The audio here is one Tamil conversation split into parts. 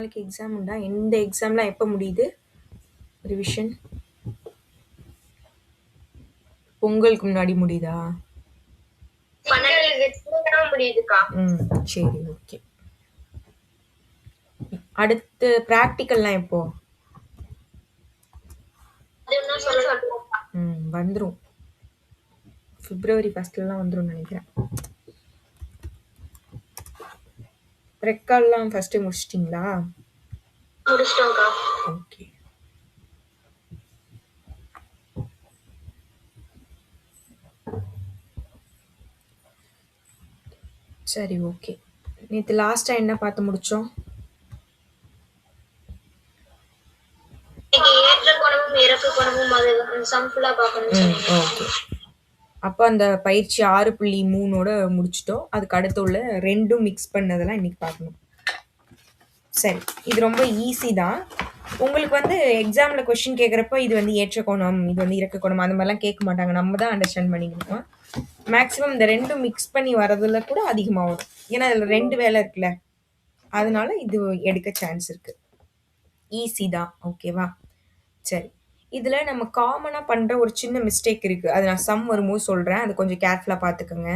நாளைக்கு எக்ஸாம் உண்டா? எந்த எக்ஸாம்லாம் எப்போ முடியுது? ரிவிஷன் பொங்கலுக்கு முன்னாடி முடியுதா? முடியுதுக்கா. சரி, ஓகே. அடுத்து ப்ராக்டிக்கல்லாம் எப்போ? வந்துரும். பிப்ரவரி ஃபர்ஸ்ட்லாம் வந்துரும் நினைக்கிறேன். ரெக்கார்ட்லாம் ஃபர்ஸ்ட் முடிச்சிட்டிங்களா? முடிச்சிட்டோம்க்கா. ஓகே. சரி, ஓகே. நேற்று லாஸ்டா என்ன பார்த்து முடிச்சோம்? ஏற்ற கோணமும் இறக்க கோணமும் அது சம் ஃபுல்லா பார்க்கணும்னு சொன்னீங்க. ஓகே. அப்போ அந்த பயிற்சி 6.3ஓட முடிச்சிட்டோம். அதுக்கு அடுத்து உள்ள ரெண்டும் மிக்ஸ் பண்ணதெல்லாம் இன்னைக்கு பார்க்கணும். சரி, இது ரொம்ப ஈஸி தான். உங்களுக்கு வந்து எக்ஸாமில் கொஷின் கேட்குறப்ப இது வந்து ஏற்ற கோணம், இது வந்து இறக்க கோணம், அந்த மாதிரிலாம் கேட்க மாட்டாங்க. நம்ம தான் அண்டர்ஸ்டாண்ட் பண்ணிக்கணும். மேக்ஸிமம் இந்த ரெண்டும் மிக்ஸ் பண்ணி வரதுல கூட அதிகமாக வரும். ஏன்னா அதில் 2 வேலை இருக்குல்ல, அதனால இது எடுக்க சான்ஸ் இருக்கு. ஈஸி தான், ஓகேவா? சரி, இதில் நம்ம காமனாக பண்ணுற ஒரு சின்ன மிஸ்டேக் இருக்குது. அது நான் சம் வரும்போது சொல்கிறேன். அது கொஞ்சம் கேர்ஃபுல்லாக பார்த்துக்கோங்க.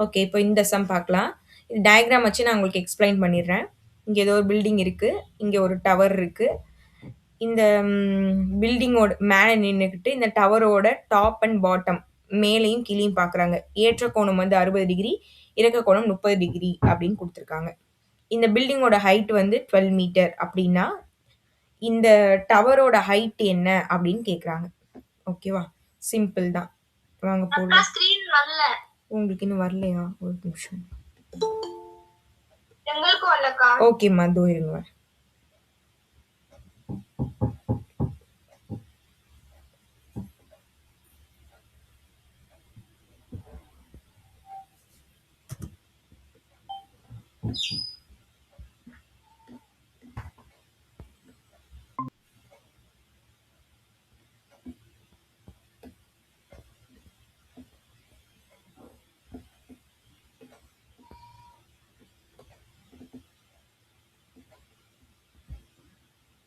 ஓகே, இப்போ இந்த சம் பார்க்கலாம். இது டயக்ராம் வச்சு நான் உங்களுக்கு எக்ஸ்பிளைன் பண்ணிடுறேன். இங்கே ஏதோ ஒரு பில்டிங் இருக்குது, இங்கே ஒரு டவர் இருக்குது. இந்த பில்டிங்கோட மேலே நின்றுக்கிட்டு இந்த டவரோட டாப் அண்ட் பாட்டம் மேலேயும் கீழேயும் பார்க்குறாங்க. ஏற்ற கோணம் வந்து 60 டிகிரி, இறக்க கோணம் 30 டிகிரி அப்படின்னு கொடுத்துருக்காங்க. இந்த பில்டிங்கோட ஹைட் வந்து 12 மீட்டர் அப்படின்னா இந்த டவரோட ஹைட் என்ன அப்படின்னு கேட்குறாங்க. ஓகேவா? சிம்பிள் தான். வாங்க போகலாம். உங்களுக்கு இன்னும் வரலையா? ஒரு நிமிஷம். ஓகேம்மா, இதோ இருங்க.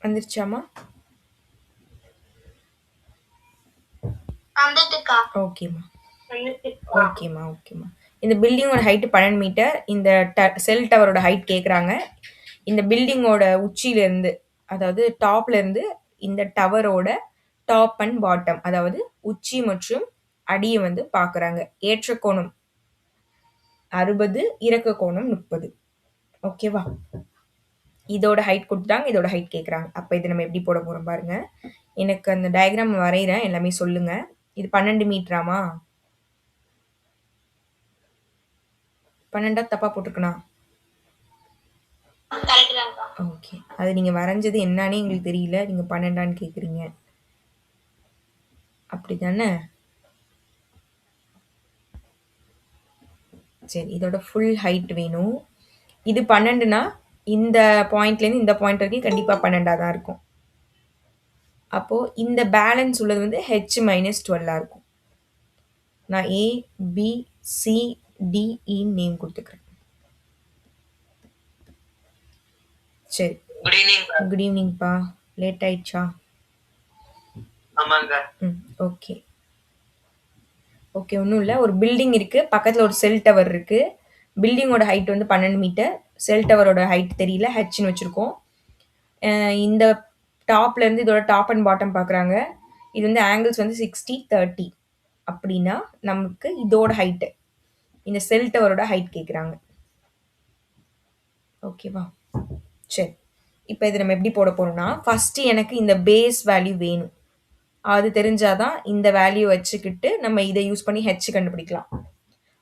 வந்துருச்சாமா? ஓகேம்மா. ஓகேம்மா. இந்த பில்டிங்கோட ஹைட் 12 மீட்டர். இந்த செல் டவரோட ஹைட் கேட்குறாங்க. இந்த பில்டிங்கோட உச்சியிலேருந்து, அதாவது டாப்லேருந்து இந்த டவரோட டாப் அண்ட் பாட்டம், அதாவது உச்சி மற்றும் அடியை வந்து பார்க்குறாங்க. ஏற்ற கோணம் 60, இறக்க கோணம் 30. ஓகேவா? இதோட ஹைட் கொடுத்துட்டாங்க, இதோட ஹைட் கேட்குறாங்க. அப்போ இதை நம்ம எப்படி போட போகிறோம் பாருங்க. எனக்கு அந்த டயக்ராம் வரைகிறேன், எல்லாமே சொல்லுங்க. இது 12 மீட்டராமா? 12 தப்பா போட்டிருக்கனா? ஓகே, அது நீங்க வரைஞ்சது என்னன்னு எங்களுக்கு தெரியல, நீங்க 12 கேக்குறீங்க, அப்படிதானே? சரி, இதோட ஃபுல் ஹைட் வேணும். இது 12னா இந்த பாயிண்ட்லேருந்து இந்த பாயிண்ட் வரைக்கும் கண்டிப்பா 12 தான் இருக்கும். அப்போ இந்த பேலன்ஸ் உள்ளது வந்து h - 12 இருக்கும். நான் A, B, C, D, E name கொடுத்துக்கிறேன். சரி, குட் ஈவினிங்ப்பா. லேட் ஆயிடுச்சா? ஓகே. ஓகே, ஒன்றும் இல்லை. ஒரு பில்டிங் இருக்குது, பக்கத்தில் ஒரு செல் டவர் இருக்குது. பில்டிங்கோட ஹைட் வந்து 12 மீட்டர், செல் டவரோட ஹைட் தெரியல, ஹெச்னு வச்சுருக்கோம். இந்த டாப்லேருந்து இதோட டாப் அண்ட் பாட்டம் பார்க்குறாங்க. இது வந்து ஆங்கிள்ஸ் வந்து 60, 30 அப்படின்னா நமக்கு இதோட ஹைட்டு, இந்த செல் டவரோட ஹைட் கேட்குறாங்க. ஓகேவா? சரி, இப்போ இது நம்ம எப்படி போட போகிறோம்னா, ஃபஸ்ட்டு எனக்கு இந்த பேஸ் வேல்யூ வேணும். அது தெரிஞ்சாதான் இந்த வேல்யூ வச்சுக்கிட்டு நம்ம இதை யூஸ் பண்ணி ஹெச் கண்டுபிடிக்கலாம்.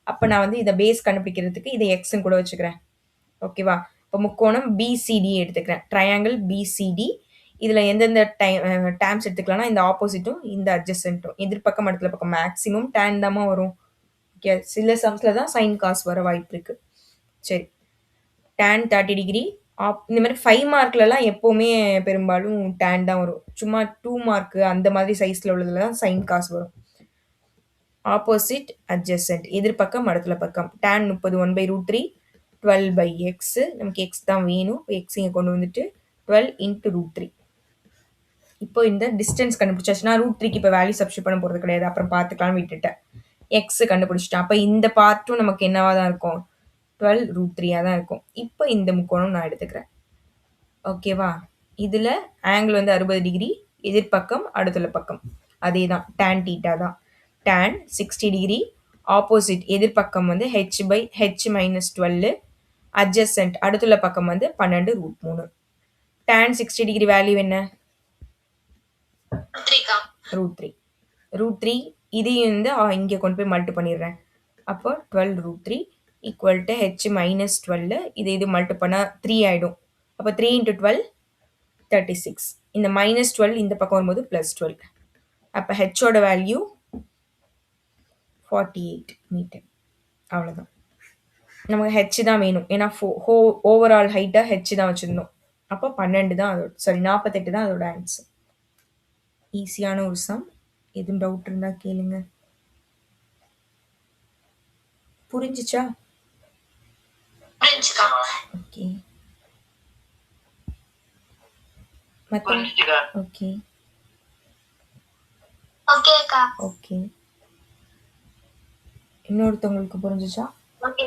அப்போ நான் வந்து இதை பேஸ் கண்டுபிடிக்கிறதுக்கு இதை எக்ஸ்ன்னு கூட வச்சுக்கிறேன். ஓகேவா? இப்போ முக்கோணம் பிசிடி எடுத்துக்கிறேன். Triangle B C D. இதில் எந்தெந்த டேர்ம்ஸ் எடுத்துக்கலாம்னா இந்த ஆப்போசிட்டும் இந்த அட்ஜசன்ட்டும். எதிர்பக்கம் அடுத்த பக்கம் மேக்ஸிமம் டேன் தாமா வரும். ஓகே, சில சம்ஸில் தான் சைன் காஸ் வர வாய்ப்பு இருக்கு. சரி, டேன் 30 டிகிரி. இந்த மாதிரி 5 மார்க்லலாம் எப்போவுமே பெரும்பாலும் டேன் தான் வரும். சும்மா 2 மார்க்கு அந்த மாதிரி சைஸில் உள்ளதுல தான் சைன் காசு வரும். ஆப்போசிட் அட்ஜசன்ட், எதிர்பக்கம் அடுத்த பக்கம். Tan 30 1/√3, 12/x. நமக்கு x தான் வேணும். x இங்க கொண்டு வந்துட்டு 12 இன்ட்டு √3. இப்போ இந்த டிஸ்டன்ஸ் கண்டுபிடிச்சாச்சுன்னா √3க்கு இப்போ வேல்யூ சப்ஸ்டியூட் பண்ண போகிறது கிடையாது, அப்புறம் பார்த்துக்கலாம்னு விட்டுட்டேன். எக்ஸ் கண்டுபிடிச்சிட்டேன். அப்போ இந்த பார்ட்டும் நமக்கு என்னவா தான் இருக்கும், 12 √3 தான் இருக்கும். இப்போ இந்த முக்கோணம் நான் எடுத்துக்கிறேன். ஓகேவா? இதில் ஆங்கிள் வந்து 60 டிகிரி, எதிர்பக்கம் அடுத்துள்ள பக்கம் அதே தான், tan தீட்டா தான். tan 60 டிகிரி, ஆப்போசிட் எதிர்பக்கம் வந்து h/h-12, adjacent அடுத்துள்ள பக்கம் வந்து 12 √3. tan 60 டிகிரி வேல்யூ என்ன, √3. √3 இதையும் வந்து இங்கே கொண்டு போய் மல்டி பண்ணிடுறேன். அப்போ 12 √3 ஈக்குவல் டு h-12. இது மல்டி பண்ணால் 3 ஆகிடும். அப்போ 3 × 12 36. இந்த -12 இந்த பக்கம் வரும்போது +12. அப்போ ஹெச்சோட வேல்யூ 48 மீட்டர். அவ்வளோதான். நமக்கு ஹெச் தான் வேணும், ஏன்னா ஓவரால் ஹைட்டாக ஹெச் தான் வச்சுருந்தோம். அப்போ 12 தான் அதோட, சாரி 48 தான் அதோட ஆன்சர். ஈஸியான ஒரு சம். எதுவும் டவுட் இருந்தால் கேளுங்க. புரிஞ்சிச்சா? ஓகே. Okay okay. இன்னொருத்தவங்களுக்கு புரிஞ்சிச்சா? ஓகே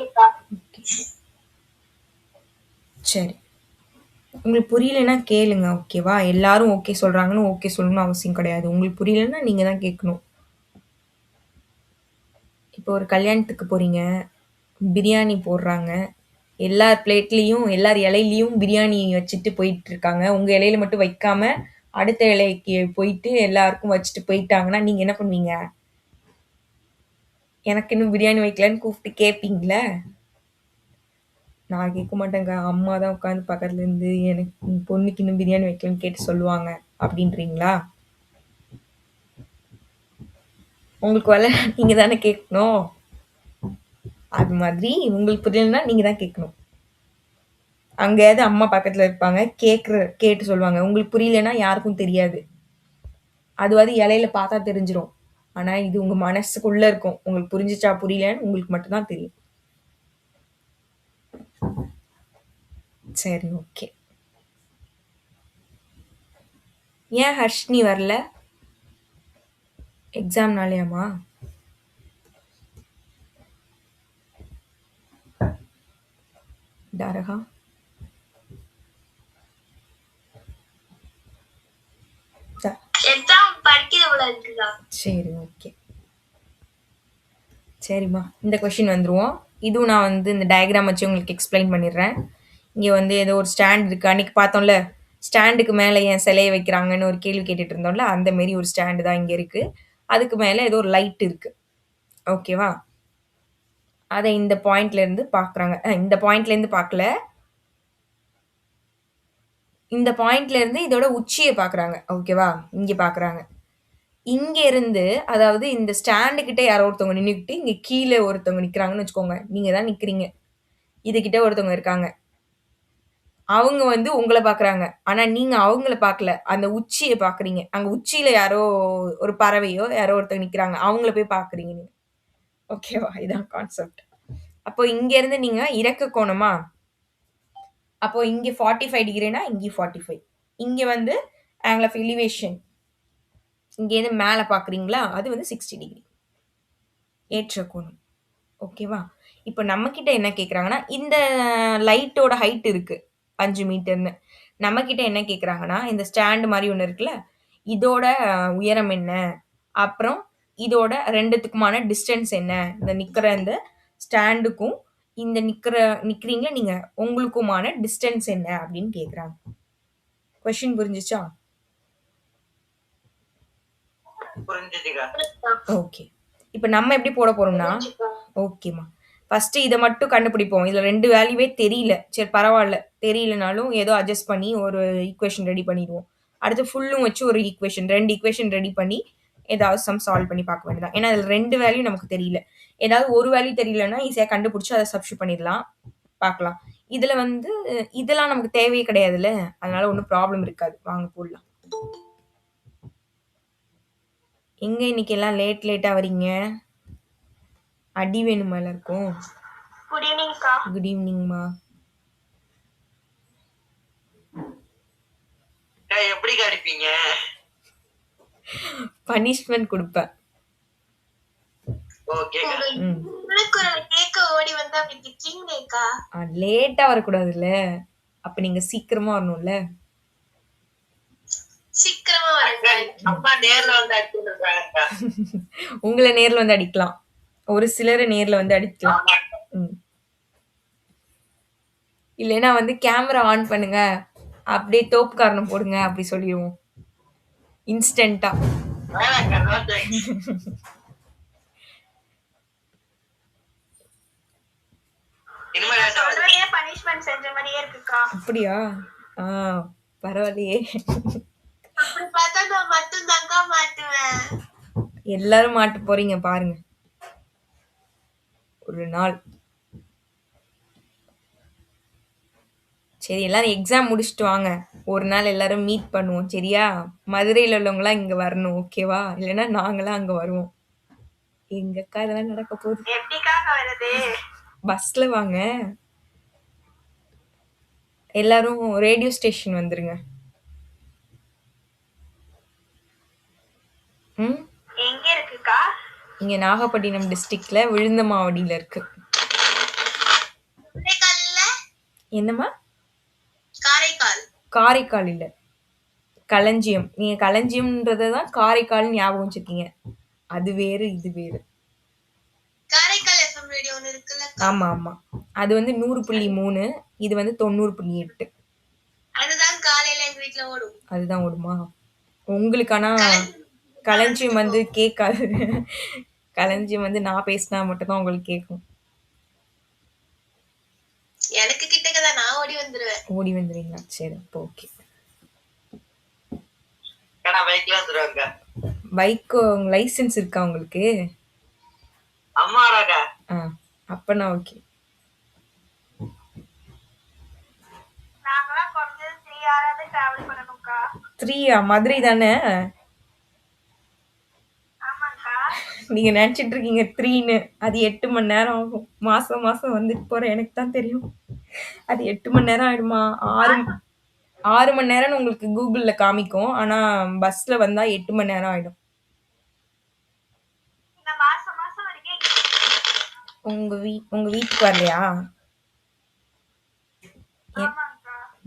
சரி. உங்களுக்கு புரியலைன்னா கேளுங்க, ஓகேவா? எல்லாரும் ஓகே சொல்கிறாங்கன்னு ஓகே சொல்லணும்னு அவசியம் கிடையாது. உங்களுக்கு புரியலைன்னா நீங்கள் தான் கேட்கணும். இப்போ ஒரு கல்யாணத்துக்கு போகிறீங்க, பிரியாணி போடுறாங்க, எல்லார் பிளேட்லேயும் எல்லார் இலையிலையும் பிரியாணி வச்சுட்டு போயிட்டு இருக்காங்க. உங்கள் இலையில மட்டும் வைக்காம அடுத்த இலைக்கு போயிட்டு எல்லாருக்கும் வச்சுட்டு போயிட்டாங்கன்னா நீங்கள் என்ன பண்ணுவீங்க? எனக்கு இன்னும் பிரியாணி வைக்கலன்னு கூப்பிட்டு கேட்பீங்களே? நான் கேட்க மாட்டேங்க, அம்மா தான் உட்காந்து பக்கத்துல இருந்து எனக்கு பொண்ணுக்கு இன்னும் பிரியாணி வைக்கலன்னு கேட்டு சொல்லுவாங்க அப்படின்றீங்களா? உங்களுக்கு வரல, நீங்க தானே கேட்கணும். அது மாதிரி உங்களுக்கு புரியலன்னா நீங்க தான் கேட்கணும். அங்கேயாவது அம்மா பக்கத்துல இருப்பாங்க, கேட்டு சொல்லுவாங்க. உங்களுக்கு புரியலன்னா யாருக்கும் தெரியாது. அதுவாது இலையில பார்த்தா தெரிஞ்சிடும். ஆனா இது உங்க மனசுக்குள்ள இருக்கும். உங்களுக்கு புரிஞ்சிச்சா புரியலன்னு உங்களுக்கு மட்டும்தான் தெரியும். சரி, ஓகே. ஏன் ஹர்ஷினி வரல? எக்ஸாம் நாளையாமா? தாரகா சரி, ஓகே. சரிம்மா, இந்த கொஷின் வந்துருவோம். இதுவும் நான் வந்து இந்த டயக்ராம் வச்சு உங்களுக்கு எக்ஸ்பிளைன் பண்ணிடுறேன். இங்கே வந்து ஏதோ ஒரு ஸ்டாண்ட் இருக்குது. அன்றைக்கி பார்த்தோம்ல, ஸ்டாண்டுக்கு மேலே ஏன் சிலையை வைக்கிறாங்கன்னு ஒரு கேள்வி கேட்டுட்டு இருந்தோம்ல, அந்த மாரி ஒரு ஸ்டாண்டு தான் இங்கே இருக்குது. அதுக்கு மேலே ஏதோ ஒரு லைட் இருக்குது, ஓகேவா? அதை இந்த பாயிண்ட்லேருந்து பார்க்குறாங்க. இந்த பாயிண்ட்லேருந்து பார்க்கல, இந்த பாயிண்ட்லேருந்து இதோட உச்சியை பார்க்குறாங்க, ஓகேவா? இங்கே பார்க்குறாங்க. இங்கே இருந்து, அதாவது இந்த ஸ்டாண்டு கிட்ட யாரோ ஒருத்தவங்க நின்றுக்கிட்டு இங்கே கீழே ஒருத்தவங்க நிற்கிறாங்கன்னு வச்சுக்கோங்க. நீங்கள் தான் நிற்கிறீங்க, இதுகிட்ட ஒருத்தவங்க இருக்காங்க. அவங்க வந்து உங்களை பார்க்குறாங்க. ஆனால் நீங்கள் அவங்கள பார்க்கல, அந்த உச்சியை பார்க்குறீங்க. அங்கே உச்சியில் யாரோ ஒரு பறவையோ யாரோ ஒருத்தவங்க நிற்கிறாங்க, அவங்கள போய் பார்க்குறீங்க நீங்கள், ஓகேவா? இதான் கான்செப்ட். அப்போ இங்கேருந்து நீங்கள் இறக்க கோணமா, அப்போ இங்கே 45 டிகிரினா இங்கே 45. இங்கே வந்து ஆங்கிள் ஆஃப் எலிவேஷன், இங்கேருந்து மேலே பார்க்குறீங்களா, அது வந்து 60 டிகிரி ஏற்ற கோணம், ஓகேவா? இப்போ நம்மக்கிட்ட என்ன கேட்குறாங்கன்னா, இந்த லைட்டோட ஹைட் இருக்குது 5 மீட்டர்னு. நம்மக்கிட்ட என்ன கேட்குறாங்கன்னா, இந்த ஸ்டாண்டு மாதிரி ஒன்று இருக்குல்ல, இதோட உயரம் என்ன, அப்புறம் இதோட ரெண்டுத்துக்குமான டிஸ்டன்ஸ் என்ன, இந்த நிற்கிற இந்த ஸ்டாண்டுக்கும் இந்த நிற்கிறீங்களா நீங்கள், உங்களுக்குமான டிஸ்டன்ஸ் என்ன அப்படின்னு கேட்குறாங்க. கொஷின் புரிஞ்சிச்சா? ஓகே. இப்போ நம்ம எப்படி போட போறோம்னா, ஓகேம்மா, ஃபஸ்ட்டு இதை மட்டும் கண்டுபிடிப்போம். இதில் 2 வேல்யூவே தெரியல, சரி பரவாயில்ல, தெரியலனாலும் ஏதோ அட்ஜஸ்ட் பண்ணி ஒரு ஈக்குவேஷன் ரெடி பண்ணிடுவோம். அடுத்து ஃபுல்லும் வச்சு ஒரு ஈக்குவேஷன், 2 ஈக்குவேஷன் ரெடி பண்ணி ஏதாவது சம் சால்வ் பண்ணி பார்க்க வேண்டியதான். ஏன்னா அதில் 2 வேல்யூ நமக்கு தெரியல. ஏதாவது ஒரு வேல்யூ தெரியலன்னா ஈஸியாக கண்டுபிடிச்சி அதை சப்ஸ்டியூட் பண்ணிடலாம், பார்க்கலாம். இதில் வந்து இதெல்லாம் நமக்கு தேவையே கிடையாதுல்ல, அதனால ஒன்றும் ப்ராப்ளம் இருக்காது. வாங்க போடலாம். எங்கே இன்னைக்கு எல்லாம் லேட்டாக வரீங்க? அடி வேணுமா எல்லாருக்கும்? குட் ஈவினிங்க்கா. குட் ஈவினிங்மா. எப்படி அடிப்பீங்க? பனிஷ்மெண்ட் கொடுப்பேன். ஓகேக்கா. கேக்க ஓடி வந்து அப்படி திட்டுறீங்களேக்கா. லேட்டா வரக்கூடாதுல்ல, அப்ப நீங்க சீக்கிரமா வரணும்ல. சீக்கிரமா வரேன். அம்மா நேர்ல வந்து அடிச்சுட்டு இருக்காங்கக்கா. உங்களை நேர்ல வந்து அடிக்கலாம், ஒரு சிலரை நேர்ல வந்து அடிக்கலாம். இல்லைன்னா வந்து கேமரா ஆன் பண்ணுங்க, அப்படியே தோப்பு காரணம் போடுங்க, அப்படி சொல்லிடுவோம் இன்ஸ்டன்டா. பனிஷ்மெண்ட் செஞ்ச மாதிரியே இருக்குக்கா. அப்படியா? பரவாயில்லையே. அப்படி பார்த்தா நான் மட்டும் தாங்க மாட்டுவேன். எல்லாரும் மாட்ட போறீங்க பாருங்க ஒரு நாள். சரி, எல்லாரும் எக்ஸாம் முடிச்சுட்டு வாங்க, ஒரு நாள் எல்லாரும் மீட் பண்ணுவோம் சரியா? மதுரையில் உள்ளவங்களாம் இங்க வரணும் ஓகேவா? இல்லைன்னா நாங்களாம் அங்க வருவோம். எங்கக்கா இதெல்லாம் நடக்க போகுது? எப்படிக்காக வருது? பஸ்ல வாங்க, எல்லாரும் ரேடியோ ஸ்டேஷன் வந்துருங்க. எங்க இருக்குக்கா? இங்க நாகப்பட்டினம் டிஸ்ட்ரிக்ட்ல விழுந்தமாவடியில இருக்கு. என்னம்மா? காரைக்கால். காரைக்கால் இல்ல, களஞ்சியம். நீங்க களஞ்சியம்ன்றதான் காரைக்கால் ஞாபகம் வச்சிருக்கீங்க, அது வேறு இது வேறு. காரைக்கால் எஃப்எம் ரேடியோ ஒன்னு இருக்குல்ல? ஆமா ஆமா, அது வந்து 100.3, இது வந்து 90.8. அதுதான் காலையில எங்க வீட்ல ஓடும். அதுதான் ஓடுமா உங்களுக்கு? ஆனா களஞ்சியம் வந்து கேட்காது. களஞ்சியம் வந்து நான் பேசினா மட்டும்தான் உங்களுக்கு கேட்கும். எனக்கு கிட்டக்கதான், நான் ஓடி வந்துருவேன். ஓடி வந்துருவீங்களா? சரி, அப்போ ஓகே. பைக் லைசென்ஸ் இருக்கா உங்களுக்கு? அப்பனா ஓகே. நாங்கலாம் கொஞ்சம் 3 ஹவராவது டிராவல் பண்ணனும்க்கா. 3 மதுரை தானே? ஆமாக்கா. நீங்க நினைச்சிட்டு இருக்கீங்க 3ன்னு, அது 8 மணி நேரம் ஆகும். மாசம் மாசம் வந்துட்டு போற எனக்கு தான் தெரியும், அது 8 மணி நேரம் ஆயிடுமா? 6 மணி நேரம்னு உங்களுக்கு கூகுள்ல காமிக்கும், ஆனா பஸ்ல வந்தா 8 மணி நேரம் ஆயிடும். உங்க வீட்டுக்கு வரலையா?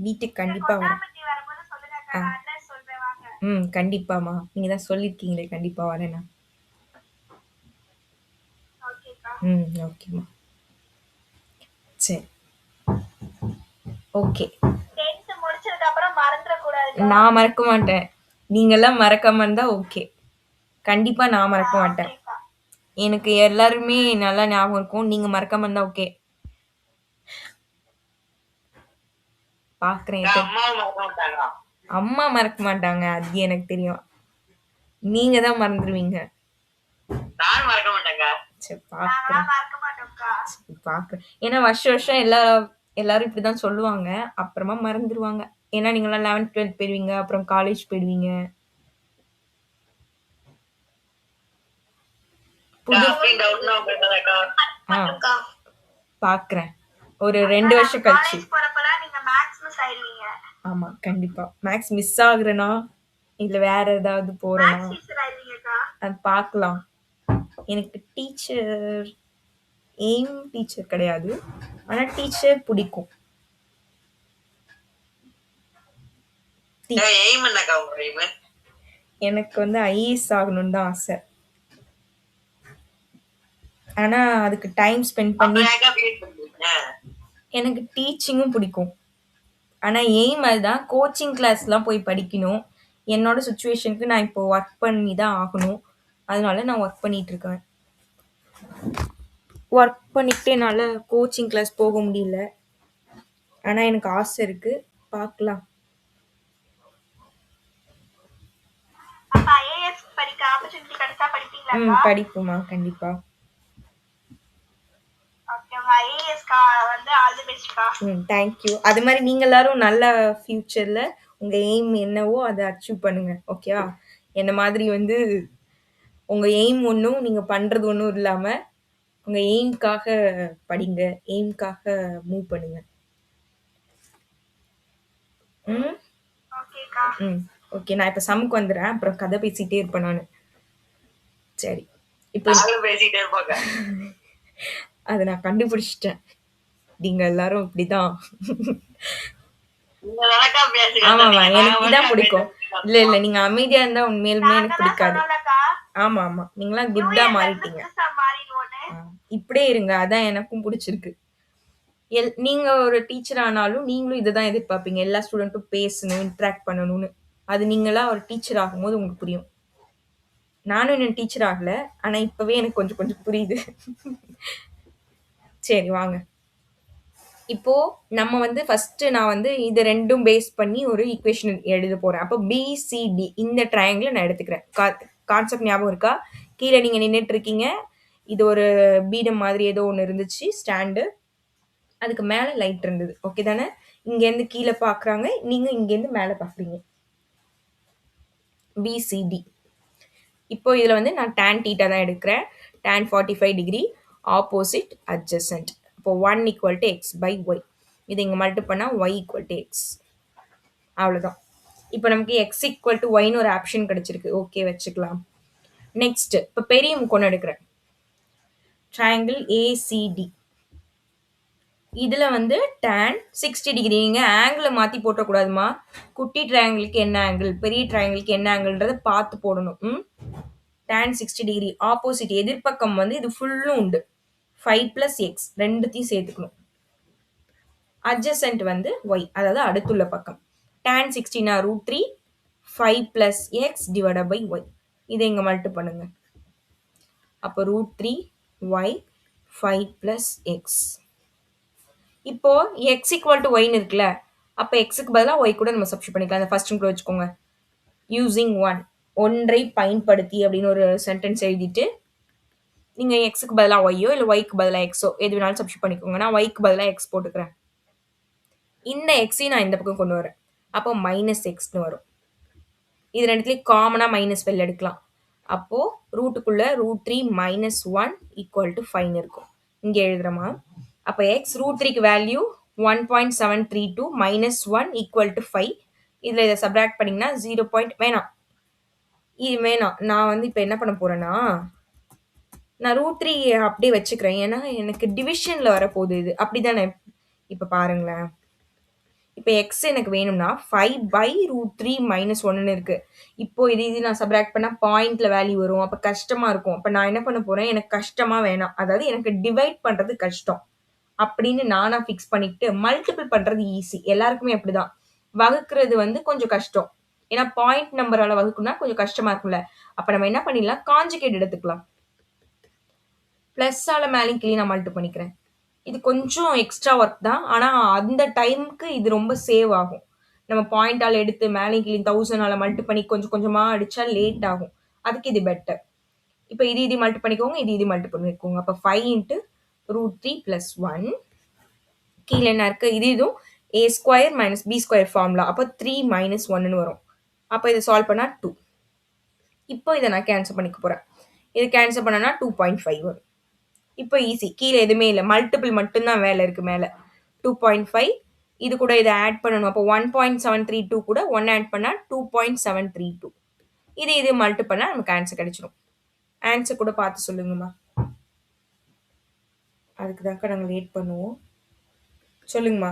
வீட்டுக்கு கண்டிப்பா வரேன். கண்டிப்பாமா, நீங்க தான் சொல்லிருக்கீங்களே, கண்டிப்பா வரேன் நான். ஓகேமா, சரி ஓகே. நான் மறக்க மாட்டேன், நீங்கெல்லாம் மறக்காம இருந்தா ஓகே. கண்டிப்பா நான் மறக்க மாட்டேன், எனக்கு எல்லாருமே நல்லா ஞாபகம் இருக்கும். நீங்க மறக்காம இருந்தா ஓகே. பாக்குறேன். அம்மா மறக்க மாட்டாங்க, அது எனக்கு தெரியும். நீங்க தான் மறந்துடுவீங்க. நான் மறக்க மாட்டேங்க. சரி, பாக்குறேன். ஏன்னா வருஷம் வருஷம் எல்லாரும் இப்படிதான் சொல்லுவாங்க, அப்புறமா மறந்துடுவாங்க. ஏன்னா நீங்களாம் 11th 12th போயிடுவீங்க, அப்புறம் காலேஜ் போயிடுவீங்க. பாக்குறேன் ஒரு 2 வருஷம் கழிச்சு. ஆமா கண்டிப்பா. மேக்ஸ் மிஸ் ஆகுறேனா இல்ல வேற ஏதாவது போறேனா அது பார்க்கலாம். எனக்கு டீச்சர் எய்ம் டீச்சர் கிடையாது, ஆனா டீச்சர் பிடிக்கும். எனக்கு வந்து ஐஏஎஸ் ஆகணும்னு தான் ஆசை, ஆனா அதுக்கு டைம் ஸ்பெண்ட் பண்ணி. எனக்கு டீச்சிங்கும் பிடிக்கும், ஆனா எய்ம் அதுதான். கோச்சிங் கிளாஸ்லாம் போய் படிக்கணும். என்னோட சுச்சுவேஷனுக்கு நான் இப்போ ஒர்க் பண்ணி தான் ஆகணும், அதனால நான் ஒர்க் பண்ணிட்டு இருக்கேன். ஒர்க் பண்ணிட்டு என்னால் கோச்சிங் கிளாஸ் போக முடியல, ஆனால் எனக்கு ஆசை இருக்கு, பார்க்கலாம். படிப்புமா கண்டிப்பா. தேங்க்யூ. அது மாதிரி நீங்க எல்லாரும் நல்ல ஃபியூச்சர்ல உங்க எய்ம் என்னவோ அதை அச்சீவ் பண்ணுங்க ஓகேவா? என்ன மாதிரி வந்து உங்க எய்ம் ஒன்றும் நீங்க பண்றது ஒன்றும் இல்லாம உங்க எய்ம்க்காக படிங்க. எய்ம்க்காக மூவ் பண்ணுங்க. ம். ஓகேக்கா. ம். ஓகே. நான் இப்ப சம்முக்கு வந்துடுறேன். அப்புறம் கதை பேசிட்டே இருப்பேன் நானு. சரி. இப்ப நாங்களும் பேசிட்டே இருப்போங்க. அத நான் கண்டுபிடிச்சுட்டேன். நீங்க எல்லாரும் இப்படிதான். நீங்க தானக்கா பேசுங்க. ஆமாமா. சொன்னீங்க. எனக்கு நாங்க இதான் மட்டும் பிடிக்கும். பேசுறோம். இல்ல. நீங்க அமைதியா இருந்தா உண்மையாலுமே எனக்கு நாங்க தான் பிடிக்காது. சொன்னோம்லக்கா, ஆமா. நீங்கலாம் நியூ குட்டா இயர்ல இருந்து மாறிட்டீங்க. புதுசா மாறிடுவோன்னு. இப்படியே இருங்க. அதான் எனக்கும் பிடிச்சிருக்கு. நீங்க ஒரு டீச்சர் ஆனாலும் நீங்களும் இததான் எதிர்பார்ப்பீங்க. எல்லா ஸ்டூடெண்ட்டும் பேசணும், இன்டராக்ட் பண்ணணும்னு. அது நீங்களா ஒரு டீச்சர் ஆகும்போது உங்களுக்கு புரியும். நானும் இன்னும் டீச்சர் ஆகல. ஆனா இப்பவே எனக்கு கொஞ்சம் கொஞ்சம் புரியுது. சரி வாங்க. இப்போ நம்ம வந்து ஃபர்ஸ்ட் நான் வந்து இது 2ம் பேஸ் பண்ணி ஒரு ஈக்குவேஷன் எழுத போறேன். அப்போ பிசிடி இந்த ட்ரையாங்கிள நான் எடுத்துக்கிறேன். கான்செப்ட் ஞாபகம் இருக்கா? கீழ நீங்க நின்னுட்டு இருக்கீங்க. இது ஒரு பீடம் மாதிரி ஏதோ ஒண்ணு இருந்துச்சு ஸ்டாண்டு. அதுக்கு மேல லைட் இருந்தது. ஓகே தானே? இங்கேருந்து கீழ பார்க்குறாங்க. நீங்க இங்கேருந்து மேல பார்க்குறீங்க. பிசிடி. இப்போ இதுல வந்து நான் tan தீட்டா தான் எடுக்கிறேன். tan 45 degree opposite adjacent. இப்போ 1 equal to X by y. இது இங்க மல்டிப்ளை பண்ணா ஒய் ஈக்குவல் டு எக்ஸ். அவ்வளோதான். இப்போ நமக்கு எக்ஸ் ஈக்குவல் டு ஒய்னு ஒரு ஆப்ஷன் கிடைச்சிருக்கு. ஓகே வச்சுக்கலாம். நெக்ஸ்ட் இப்போ பெரிய முக்கோணம் எடுக்கிறேன். Triangle ACT. இதுல வந்து tan 60 டிகிரி. நீங்க ஆங்கிளை மாத்தி போட்டக்கூடாதுமா. குட்டி ட்ரையாங்கிளுக்கு என்ன ஆங்கிள், பெரிய ட்ரையாங்கிளுக்கு என்ன ஆங்கிள்ன்றதை பார்த்து போடணும். tan 60 டிகிரி ஆப்போசிட் எதிர்ப்பக்கம் வந்து இது ஃபுல்லும் உண்டு. 5 plus எக்ஸ் ரெண்டுத்தையும் சேர்த்துக்கணும். அட்ஜசன்ட் வந்து ஒய், அதாவது அடுத்துள்ள பக்கம். tan 60 √3 5 plus x divided by y. இதை இங்க மல்டிப்ளை பண்ணுங்க. அப்போ √3 ஒய் 5 plus எக்ஸ். இப்போ எக்ஸ் ஈக்குவல் டு ஒய்னு இருக்குல்ல, அப்போ எக்ஸுக்கு பதிலாக ஒய் கூட நம்ம சப்ஸ்டியூட் பண்ணிக்கலாம். அந்த ஃபர்ஸ்ட் கூட வச்சுக்கோங்க. யூசிங் ஒன்றை பயன்படுத்தி அப்படின்னு ஒரு சென்டென்ஸ் எழுதிட்டு நீங்க எக்ஸுக்கு பதிலாக ஒய்யோ இல்லை ஒய்க்கு பதிலாக எக்ஸோ எது வேணாலும் சப்ஸ்டியூட் பண்ணிக்கோங்க. நான் ஒய்க்கு பதிலாக எக்ஸ் போட்டுக்கிறேன். இந்த எக்ஸையும் நான் இந்த பக்கம் கொண்டு வரேன். அப்போ மைனஸ் எக்ஸ்னு வரும். இது ரெண்டுத்துலேயும் காமனாக மைனஸ் வெளில எடுக்கலாம். அப்போ ரூட்டுக்குள்ள √3 மைனஸ் 1 ஈக்குவல் டு 5 இருக்கும். இங்கே எழுதுறமா? அப்போ எக்ஸ் √3க்கு வேல்யூ 1.732 மைனஸ் 1 ஈக்குவல் டு 5. இதில் இதை சப்ராக்ட் பண்ணிங்கன்னா 0. வேணாம், இது வேணாம். நான் வந்து இப்போ என்ன பண்ண போறேன்னா, நான் √3 அப்படியே வச்சுக்கிறேன். ஏன்னா எனக்கு டிவிஷன்ல வரப்போகுது இது. அப்படிதானே? இப்போ பாருங்களேன். இப்போ எக்ஸ் எனக்கு வேணும்னா 5 பை √3 மைனஸ் 1ன்னு இருக்கு. இப்போ இது நான் சப்ராக்ட் பண்ணா பாயிண்ட்ல வேல்யூ வரும். அப்போ கஷ்டமா இருக்கும். அப்போ நான் என்ன பண்ண போறேன், எனக்கு கஷ்டமா வேணாம். அதாவது எனக்கு டிவைட் பண்றது கஷ்டம் அப்படின்னு நானா ஃபிக்ஸ் பண்ணிட்டு மல்டிபிள் பண்றது ஈஸி. எல்லாருக்குமே அப்படிதான். வகுக்கிறது வந்து கொஞ்சம் கஷ்டம். ஏன்னா பாயிண்ட் நம்பரால வகுக்கணும்னா கொஞ்சம் கஷ்டமா இருக்கும்ல. அப்ப நம்ம என்ன பண்ணிடலாம், காஞ்சுகேட் எடுத்துக்கலாம். பிளஸ்ஸால மேலேயும் கீழே நான் மல்டிபிள் பண்ணிக்கிறேன். இது கொஞ்சம் எக்ஸ்ட்ரா ஒர்க் தான். ஆனா அந்த டைமுக்கு இது ரொம்ப சேவ் ஆகும். நம்ம பாயிண்டால எடுத்து மேலேயும் கீழே 1000ஆல மல்டிபிள் பண்ணி கொஞ்சம் கொஞ்சமா அடிச்சா லேட் ஆகும். அதுக்கு இது பெட்டர். இப்போ இது மல்டிபிள் பண்ணிக்கோங்க, இது மல்டிபிள் பண்ணிக்கோங்க. அப்போ 5 இன்ட்டு √3 + 1 கீழே என்ன இருக்கு, இதுவும் a² - b² ஃபார்முலா. அப்போ 3 - 1ன்னு வரும். அப்போ இதை சால்வ் பண்ணா 2. இப்போ இதை நான் கேன்சல் பண்ணிக்க போறேன். இது கேன்சல் பண்ணனா 2.5 வரும். இப்போ ஈஸி. கீழே எதுவுமே இல்லை, மல்டிபிள் மட்டும்தான் வேலை இருக்கு மேலே. 2.5 இது கூட இதை ஆட் பண்ணணும். அப்போ 1.732 கூட 1 ஆட் பண்ணா 2.732. இது மல்டிபிள் பண்ணா நமக்கு ஆன்சர் கிடைச்சிடும். ஆன்சர் கூட பார்த்து சொல்லுங்கம்மா. அதுக்கு தான்க்கா நாங்கள் வெயிட் பண்ணுவோம். சொல்லுங்கம்மா.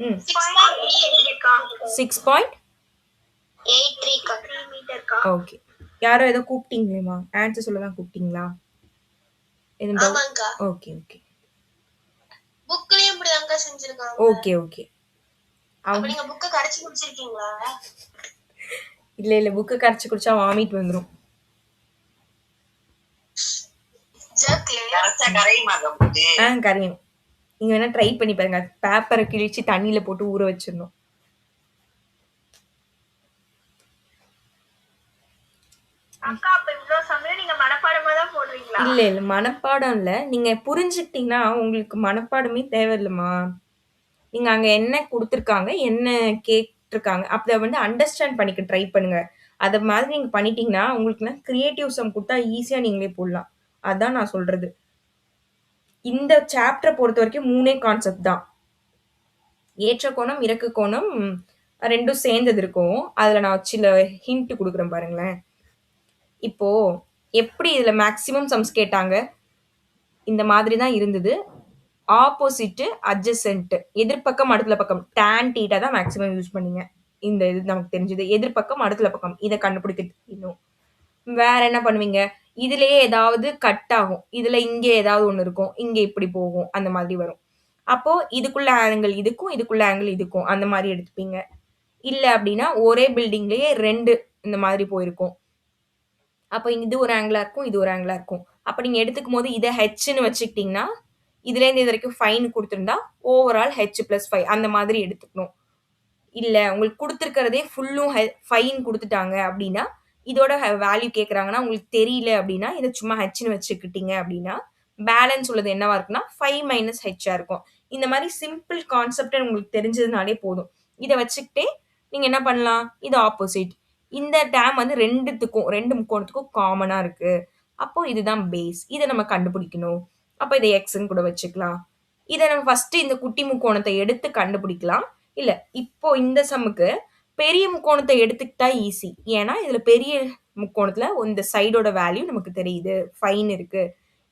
6.83 ஓகே. யாரோ ஏதோ கூப்பிட்டீங்களேம்மா, ஆன்சர் சொல்ல தான் கூப்பிட்டீங்களா? ஓகே ஓகே புக்லயும் இப்படிதாங்க செஞ்சிருக்காங்க. ஓகே. நீங்க புக்க கரைச்சு குடிச்சிருக்கீங்களா? இல்ல புக்கு கரைச்சு குடிச்சா வாமிட் வந்துரும். கரையும். நீங்க வேணா ட்ரை பண்ணி பாருங்க. பேப்பரை கிழிச்சு தண்ணியில போட்டு ஊற வச்சிடணும். அக்கா, அப்ப இவ்ளோ சமயம் நீங்க மனப்பாடமா தான் போடுறீங்களா? இல்ல மனப்பாடம் இல்ல. நீங்க புரிஞ்சுக்கிட்டீங்கன்னா உங்களுக்கு மனப்பாடமே தேவையில்லைம்மா. நீங்க அங்க என்ன கொடுத்துருக்காங்க, என்ன கேட்டிருக்காங்க, அப்ப வந்து அண்டர்ஸ்டாண்ட் பண்ணிக்க ட்ரை பண்ணுங்க. அத மாதிரி நீங்க பண்ணிட்டீங்கன்னா உங்களுக்கு கிரியேட்டிவ் சம் கொடுத்தா ஈஸியா நீங்களே போடலாம். அதான் நான் சொல்றது. இந்த சாப்டர பொறுத்தவரைக்கும் 3 கான்செப்ட் தான். ஏற்ற கோணம், இறக்கு கோணம் 2ம் சேர்ந்தது இருக்கும். அதுல நான் சில ஹிண்ட் குடுக்குறேன் பாருங்களேன். இப்போ எப்படி இதுல மேக்ஸிமம் சம்ஸ் கேட்டாங்க? இந்த மாதிரி தான் இருந்தது. ஆப்போசிட், அட்ஜசென்ட் எதிர்ப்பக்கம், அடுத்தல பக்கம் டான் தீட்டா தான் மேக்ஸிமம் யூஸ் பண்ணீங்க. இந்த இது நமக்கு தெரிஞ்சது. எதிர்ப்பக்கம், அடுத்தல பக்கம் இத கண்டுபிடிக்கிறதுக்கு இன்னும். வேற என்ன பண்ணுவீங்க? இதுலயே ஏதாவது கட் ஆகும். இதுல இங்க ஏதாவது ஒண்ணு இருக்கும். இங்க இப்படி போகும். அந்த மாதிரி வரும். அப்போ இதுக்குள்ள ஆங்கிள் இதுக்கும், இதுக்குள்ள ஆங்கிள் இதுக்கும். அந்த மாரி எடுத்துப்பீங்க. இல்ல அப்படின்னா, ஒரே பில்டிங்லயே 2 இந்த மாதிரி போயிருக்கும். அப்ப இது ஒரு ஆங்கிளா இருக்கும். இது ஒரு ஆங்கிளா இருக்கும். அப்ப நீங்க எடுத்துக்கும்போது இத ஹெச்ன்னு வச்சுக்கிட்டீங்கன்னா, இதுலேருந்து இது வரைக்கும் ஃபைன்னு குடுத்திருந்தா, ஓவரால் ஹெச் பிளஸ் 5 அந்த மாதிரி எடுத்துக்கணும். இல்ல உங்களுக்கு குடுத்திருக்கிறதே ஃபுல்லும் ஃபைன்னு குடுத்துட்டாங்க அப்படின்னா, இதோட வேல்யூ கேட்குறாங்கன்னா, உங்களுக்கு தெரியல அப்படின்னா, இத சும்மா ஹெச்ன்னு வச்சுக்கிட்டீங்க அப்படின்னா, பேலன்ஸ் உள்ளது என்னவா இருக்குன்னா, 5 மைனஸ் ஹெச்சா இருக்கும். இந்த மாரி சிம்பிள் கான்செப்ட் உங்களுக்கு தெரிஞ்சதுனாலே போதும். இத வச்சுக்கிட்டே நீங்க என்ன பண்ணலாம்? இது ஆப்போசிட். இந்த டேர்ம் வந்து 2த்துக்கும் 2 முக்கோணத்துக்கும் காமனா இருக்கு. அப்போ இதுதான் பேஸ். இத நம்ம கண்டுபிடிக்கணும். அப்ப இத எக்ஸ்ன்னு கூட வச்சுக்கலாம். இத நம்ம ஃபர்ஸ்ட்டு இந்த குட்டி முக்கோணத்த எடுத்து கண்டுபிடிக்கலாம். இல்ல, இப்போ இந்த சம்முக்கு பெரிய முக்கோணத்த எடுத்துக்கிட்டா ஈஸி. ஏன்னா, இதுல பெரிய முக்கோணத்துல இந்த சைடோட வேல்யூ நமக்கு தெரியுது. ஃபைன்னு இருக்கு.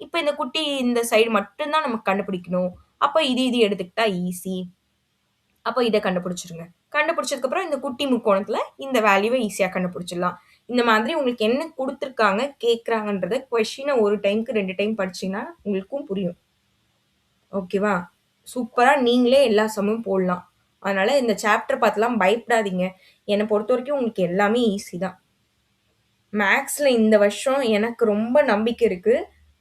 இப்ப இந்த குட்டி இந்த சைடு மட்டும் தான் நமக்கு கண்டுபிடிக்கணும். அப்ப இது எடுத்துக்கிட்டா ஈஸி. அப்ப இத கண்டுபிடிச்சுருங்க. கண்டுபிடிச்சதுக்கப்புறம் இந்த குட்டி முக்கோணத்துல இந்த வேல்யூவ ஈஸியா கண்டுபிடிச்சிடலாம். இந்த மாதிரி உங்களுக்கு என்ன குடுத்துருக்காங்க, கேட்குறாங்கன்றத கொஸ்டின 1 டைம்க்கு 2 டைம் படிச்சீங்கன்னா உங்களுக்கும் புரியும். ஓகேவா? சூப்பரா நீங்களே எல்லா சம்மும் போடலாம். அதனால இந்த சாப்டர் பார்த்துலாம் பயப்படாதீங்க. என்ன பொறுத்தவரைக்கும் உங்களுக்கு எல்லாமே ஈஸி தான். மேத்ஸ்ல இந்த வருஷம் எனக்கு ரொம்ப நம்பிக்கை இருக்கு.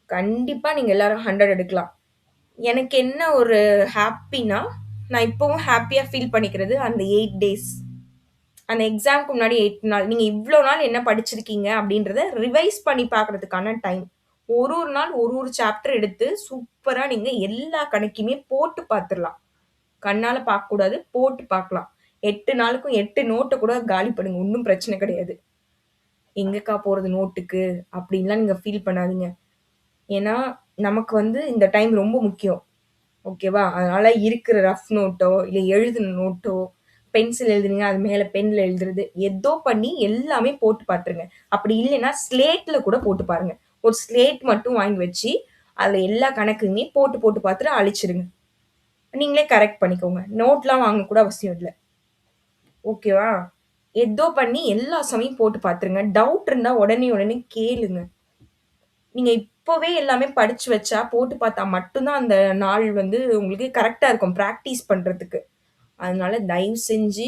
கண்டிப்பா நீங்க எல்லாரும் 100 எடுக்கலாம். எனக்கு என்ன ஒரு ஹேப்பினா, நான் இப்பவும் ஹேப்பியா ஃபீல் பண்ணிக்கிறது அந்த 8 டேஸ். அந்த எக்ஸாம்க்கு முன்னாடி 8 நாள். நீங்க இவ்ளோ நாள் என்ன படிச்சிருக்கீங்க அப்படின்றத ரிவைஸ் பண்ணி பார்க்கறதுக்கான டைம். ஒரு நாள் ஒரு சாப்டர் எடுத்து சூப்பரா நீங்க எல்லா கணக்கையுமே போட்டு பார்த்துரலாம். கண்ணால பார்க்கக்கூடாது, போட்டு பார்க்கலாம். 8 நாளுக்கும் 8 நோட்ட கூட காலி பண்ணுங்க. ஒண்ணும் பிரச்சனை கிடையாது. எங்கக்கா போறது நோட்டுக்கு அப்படின்லாம் நீங்க ஃபீல் பண்ணாதீங்க. ஏன்னா, நமக்கு வந்து இந்த டைம் ரொம்ப முக்கியம். ஓகேவா? அதனால இருக்கிற ரஃப் நோட்டோ, இல்ல எழுதுன நோட்டோ, பென்சில் எழுதுனீங்க, அது மேல பென்ல எழுதுறது, ஏதோ பண்ணி எல்லாமே போட்டு பார்த்துருங்க. அப்படி இல்லைன்னா, ஸ்லேட்ல கூட போட்டு பாருங்க. ஒரு ஸ்லேட் மட்டும் வாங்கி வச்சு, அதுல எல்லா கணக்குமே போட்டு போட்டு பார்த்துட்டு அழிச்சிடுங்க. நீங்களே கரெக்ட் பண்ணிக்கோங்க. நோட்லாம் வாங்க கூட அவசியம் இல்ல. ஓகேவா? ஏதோ பண்ணி எல்லா சமயம் போட்டு பார்த்துருங்க. டவுட் இருந்தா உடனே கேளுங்க. நீங்க இப்பவே எல்லாமே படிச்சு வச்சா, போட்டு பார்த்தா மட்டும் தான் அந்த நாள் வந்து உங்களுக்கு கரெக்ட்டா இருக்கும். பிராக்டிஸ் பண்றதுக்கு. அதனால தயவு செஞ்சு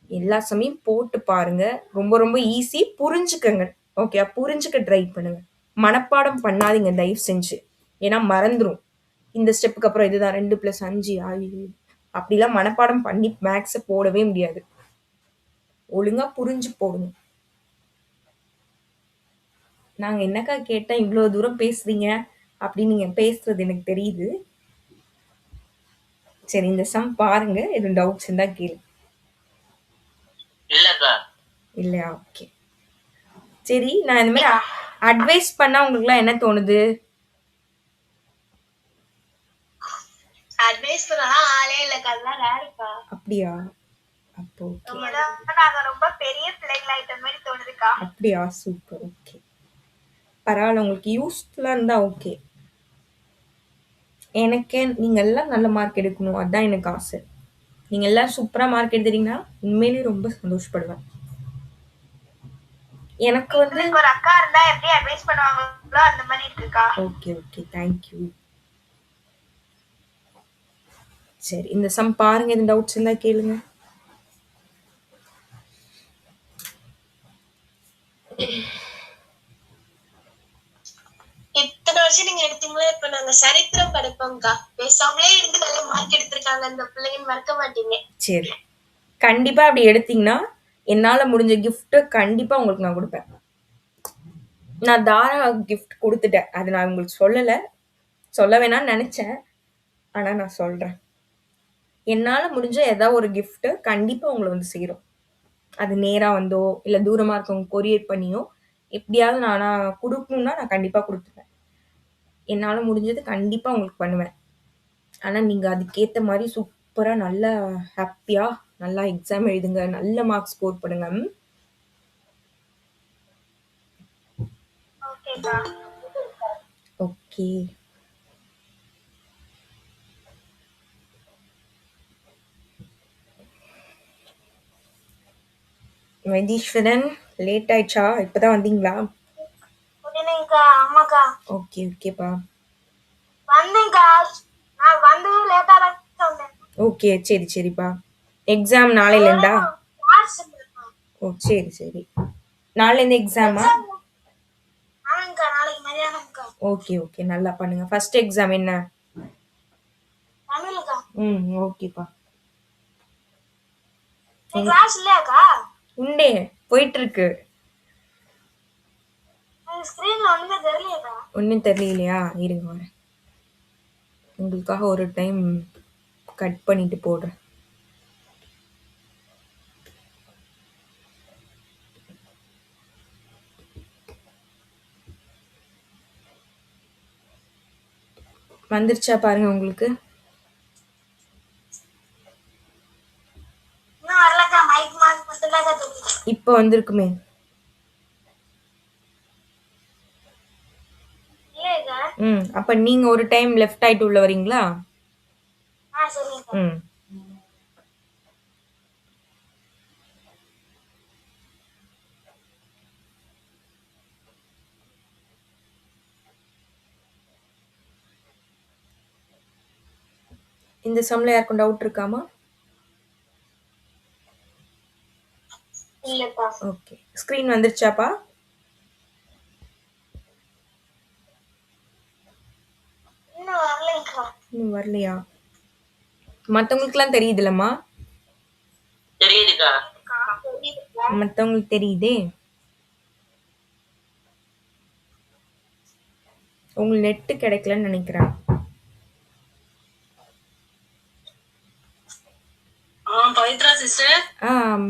எல்லா சமயம் போட்டு பாருங்க. ரொம்ப ரொம்ப ஈஸி. புரிஞ்சுக்கங்க. ஓகேயா? புரிஞ்சுக்க ட்ரை பண்ணுங்க. மனப்பாடம் பண்ணாதீங்க தயவு செஞ்சு. ஏன்னா மறந்துரும். இந்த ஸ்டெப்புக்கு அப்புறம் இதுதான் 2 + 5 அப்படிலாம் மனப்பாடம் பண்ணி மேத்ஸ போடவே முடியாது. ஒழுங்கா புரிஞ்சு போடுங்க. நாங்க என்னக்கா கேட்டேன் இவ்ளோ தூரம் பேசுறீங்க? அப்படின்னு நீங்க பேசுறது எனக்கு தெரியுது. சரி இந்த சம் பாருங்க. எதுவும் டவுட்ஸ் இருந்தா கேளுங்க. இல்லக்கா. இல்லையா? ஓகே. சரி, நான் இந்த மாரி அட்வைஸ் பண்ணா உங்களுக்குலாம் என்ன தோணுது? அட்வைஸ் பண்ணலாம் ஆளே இல்லக்கா, அதெல்லாம் ரேருக்கா. அப்படியா? அப்போ ஓகே. ஏன்னா நாங்க ரொம்ப பெரிய பிள்ளைங்களாயிட்ட மாதிரி தோணுதுக்கா. அப்படியா? சூப்பர். ஓகே. பரவால்ல. உங்களுக்கு யூஸ்ஃபுல்லா இருந்தா ஓகே. எனக்கே நீங்க எல்லாம் நல்ல மார்க் எடுக்கணும். அதான் எனக்கு ஆசை. நீங்க எல்லாரும் சூப்பரா மார்க் எடுத்துட்டீங்கன்னா, உண்மையிலேயே ரொம்ப சந்தோஷப்படுவேன். எனக்கு வந்து எனக்கு ஒரு அக்கா இருந்தா எப்படி அட்வைஸ் பண்ணுவாங்களோ அந்த மாதிரி இருக்குக்கா. ஓகே. Thank you. சரி, இந்த சம் பாருங்க. எதுவும் டவுட்ஸ் இருந்தா கேளுங்க. இத்தனை வருஷம் நீங்க எடுத்தீங்களே, இப்ப நாங்க சரித்திரம் படிப்போம்க்கா. பேசாமலே இருந்து நல்ல மார்க் எடுத்திருக்காங்க அந்த பிள்ளைங்கன்னு மறக்க மாட்டீங்க. சரி. கண்டிப்பா அப்படி எடுத்தீங்கன்னா, என்னால முடிஞ்ச கிஃப்ட் கண்டிப்பா உங்களுக்கு நான் குடுப்பேன். நான் தாரா கிஃப்ட் குடுத்துட்டேன். அது நான் உங்களுக்கு சொல்லல. சொல்ல வேணாம்னு நெனச்சேன். ஆனா நான் சொல்றேன். என்னால முடிஞ்ச ஏதாவது ஒரு கிஃப்ட் கண்டிப்பா உங்கள வந்து சேரும். அது நேரா வந்தோ, இல்ல தூரமா இருக்கவங்க கொரியர் பண்ணியோ, எப்படியாவது நானா குடுக்கணும்னா நான் கண்டிப்பா குடுத்துருவேன். என்னால முடிஞ்சது கண்டிப்பா உங்களுக்கு பண்ணுவேன். ஆனா, நீங்க அதுக்கேத்த மாரி சூப்பரா நல்லா ஹேப்பியா நல்லா எக்ஸாம் எழுதுங்க. நல்ல மார்க் ஸ்கோர் பண்ணுங்க. ம். ஓகேக்கா. ஓகே. வைத்தீஸ்வரன் லேட் ஆயிடுச்சா? இப்பதான் வந்தீங்களா? உடனேக்கா. ஆமாக்கா. ஓகே, ஓகேப்பா. வந்தேன்க்கா. நான் வந்தது லேட்டா தான் வந்தேன். ஓகே. சரி, சரிப்பா. எக்ஸாம் நாளையிலேருந்தா? ஓ! சரி, சரி. நாளைலேருந்து எக்ஸாமா? ஆமாக்கா, நாளைக்கு மதியானம்க்கா. Okay, okay. நல்லா பண்ணுங்க. ஃபர்ஸ்ட் எக்ஸாம் என்ன? தமிழுக்கா. ஓகேப்பா. கிளாஸ் இல்லையாக்கா? உண்டே. போயிட்டுருக்கு. ஸ்கிரீன்ல ஒண்ணுமே தெரியலையாக்கா? ஒண்ணும் தெரியலையா? இருங்க வரேன். உங்களுக்காக ஒரு டைம் கட் பண்ணிட்டு போடுறேன். வந்துருச்சா பாருங்க உங்களுக்கு. இன்னும் வரலக்கா. மைக் மார்க் மட்டும்தாக்கா தெரியுது. இப்போ வந்திருக்குமே. இல்லையாக்கா? அப்ப நீங்க ஒரு டைம் லெஃப்ட் ஆயிட்டு உள்ள வரீங்களா? சரிங்கக்கா. இந்த சம்ல யாருக்கும் டவுட் இருக்காமா? இல்லக்கா. ஓகே. ஸ்கிரீன் வந்துருச்சாப்பா? இன்னும் வரலைக்கா. இன்னும் வரலையா? மத்தவங்களுக்குலாம் தெரியுதுல்லம்மா? தெரியுதுக்கா. மத்தவங்களுக்கு தெரியுதே. உங்களுக்கு நெட் கிடைக்கலன்னு நினைக்கிறேன். பவித்ரா சிஸ்டர். ஆம்.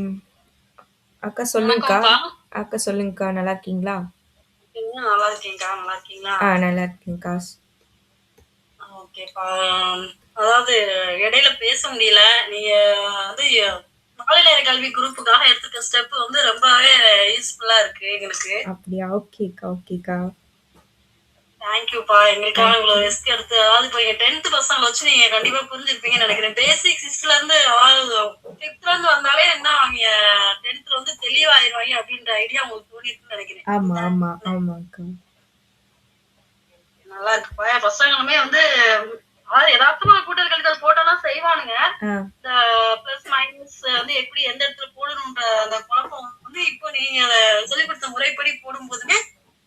அக்கா சொல்லுங்கக்கா. வணக்கம்ப்பா. அக்கா சொல்லுங்கக்கா. நல்லா இருக்கீங்களா? நல்லா இருக்கேன்க்கா. நல்லா இருக்கீங்களா? நல்லா இருக்கேன்க்கா. ஓகேப்பா. அதாவது இடையில பேச முடியல. நீங்க வந்து மாலை நேர கல்வி குரூப்புக்காக எடுத்துக்க ஸ்டெப் வந்து ரொம்பவே யூஸ்ஃபுல்லா இருக்கு எங்களுக்கு. அப்படியா? ஓகேக்கா, ஓகேக்கா. தேங்க்யூப்பா. எங்களுக்காக இவ்வளவு ரிஸ்க் எடுத்து, அதாவது இப்போ எங்க 10th பசங்களை வச்சு நீங்க கண்டிப்பா புரிஞ்சிருப்பீங்கன்னு நினைக்கிறேன். பேசிக் 6ல இருந்து அதாவது 5th இருந்து வந்தாலே என்ன அவங்க 10th வந்து தெளிவாயிருவாங்க அப்படின்ற ஐடியா உங்களுக்கு தோணிருக்குன்னு நினைக்கிறேன். ஆமா, ஆமா, ஆமாக்கா. நல்லா இருக்குப்பா. பசங்களுமே வந்து அதாவது யதார்த்தமா கூட்டல் கழித்தல் போட்டோம்னா செய்வானுங்க. இந்த பிளஸ் மைனஸ் வந்து எப்படி எந்த இடத்துல போடணும்ன்ற அந்த குழப்பம் வந்து இப்போ நீங்க அதை சொல்லிக் கொடுத்த முறைப்படி போடும் போதுமே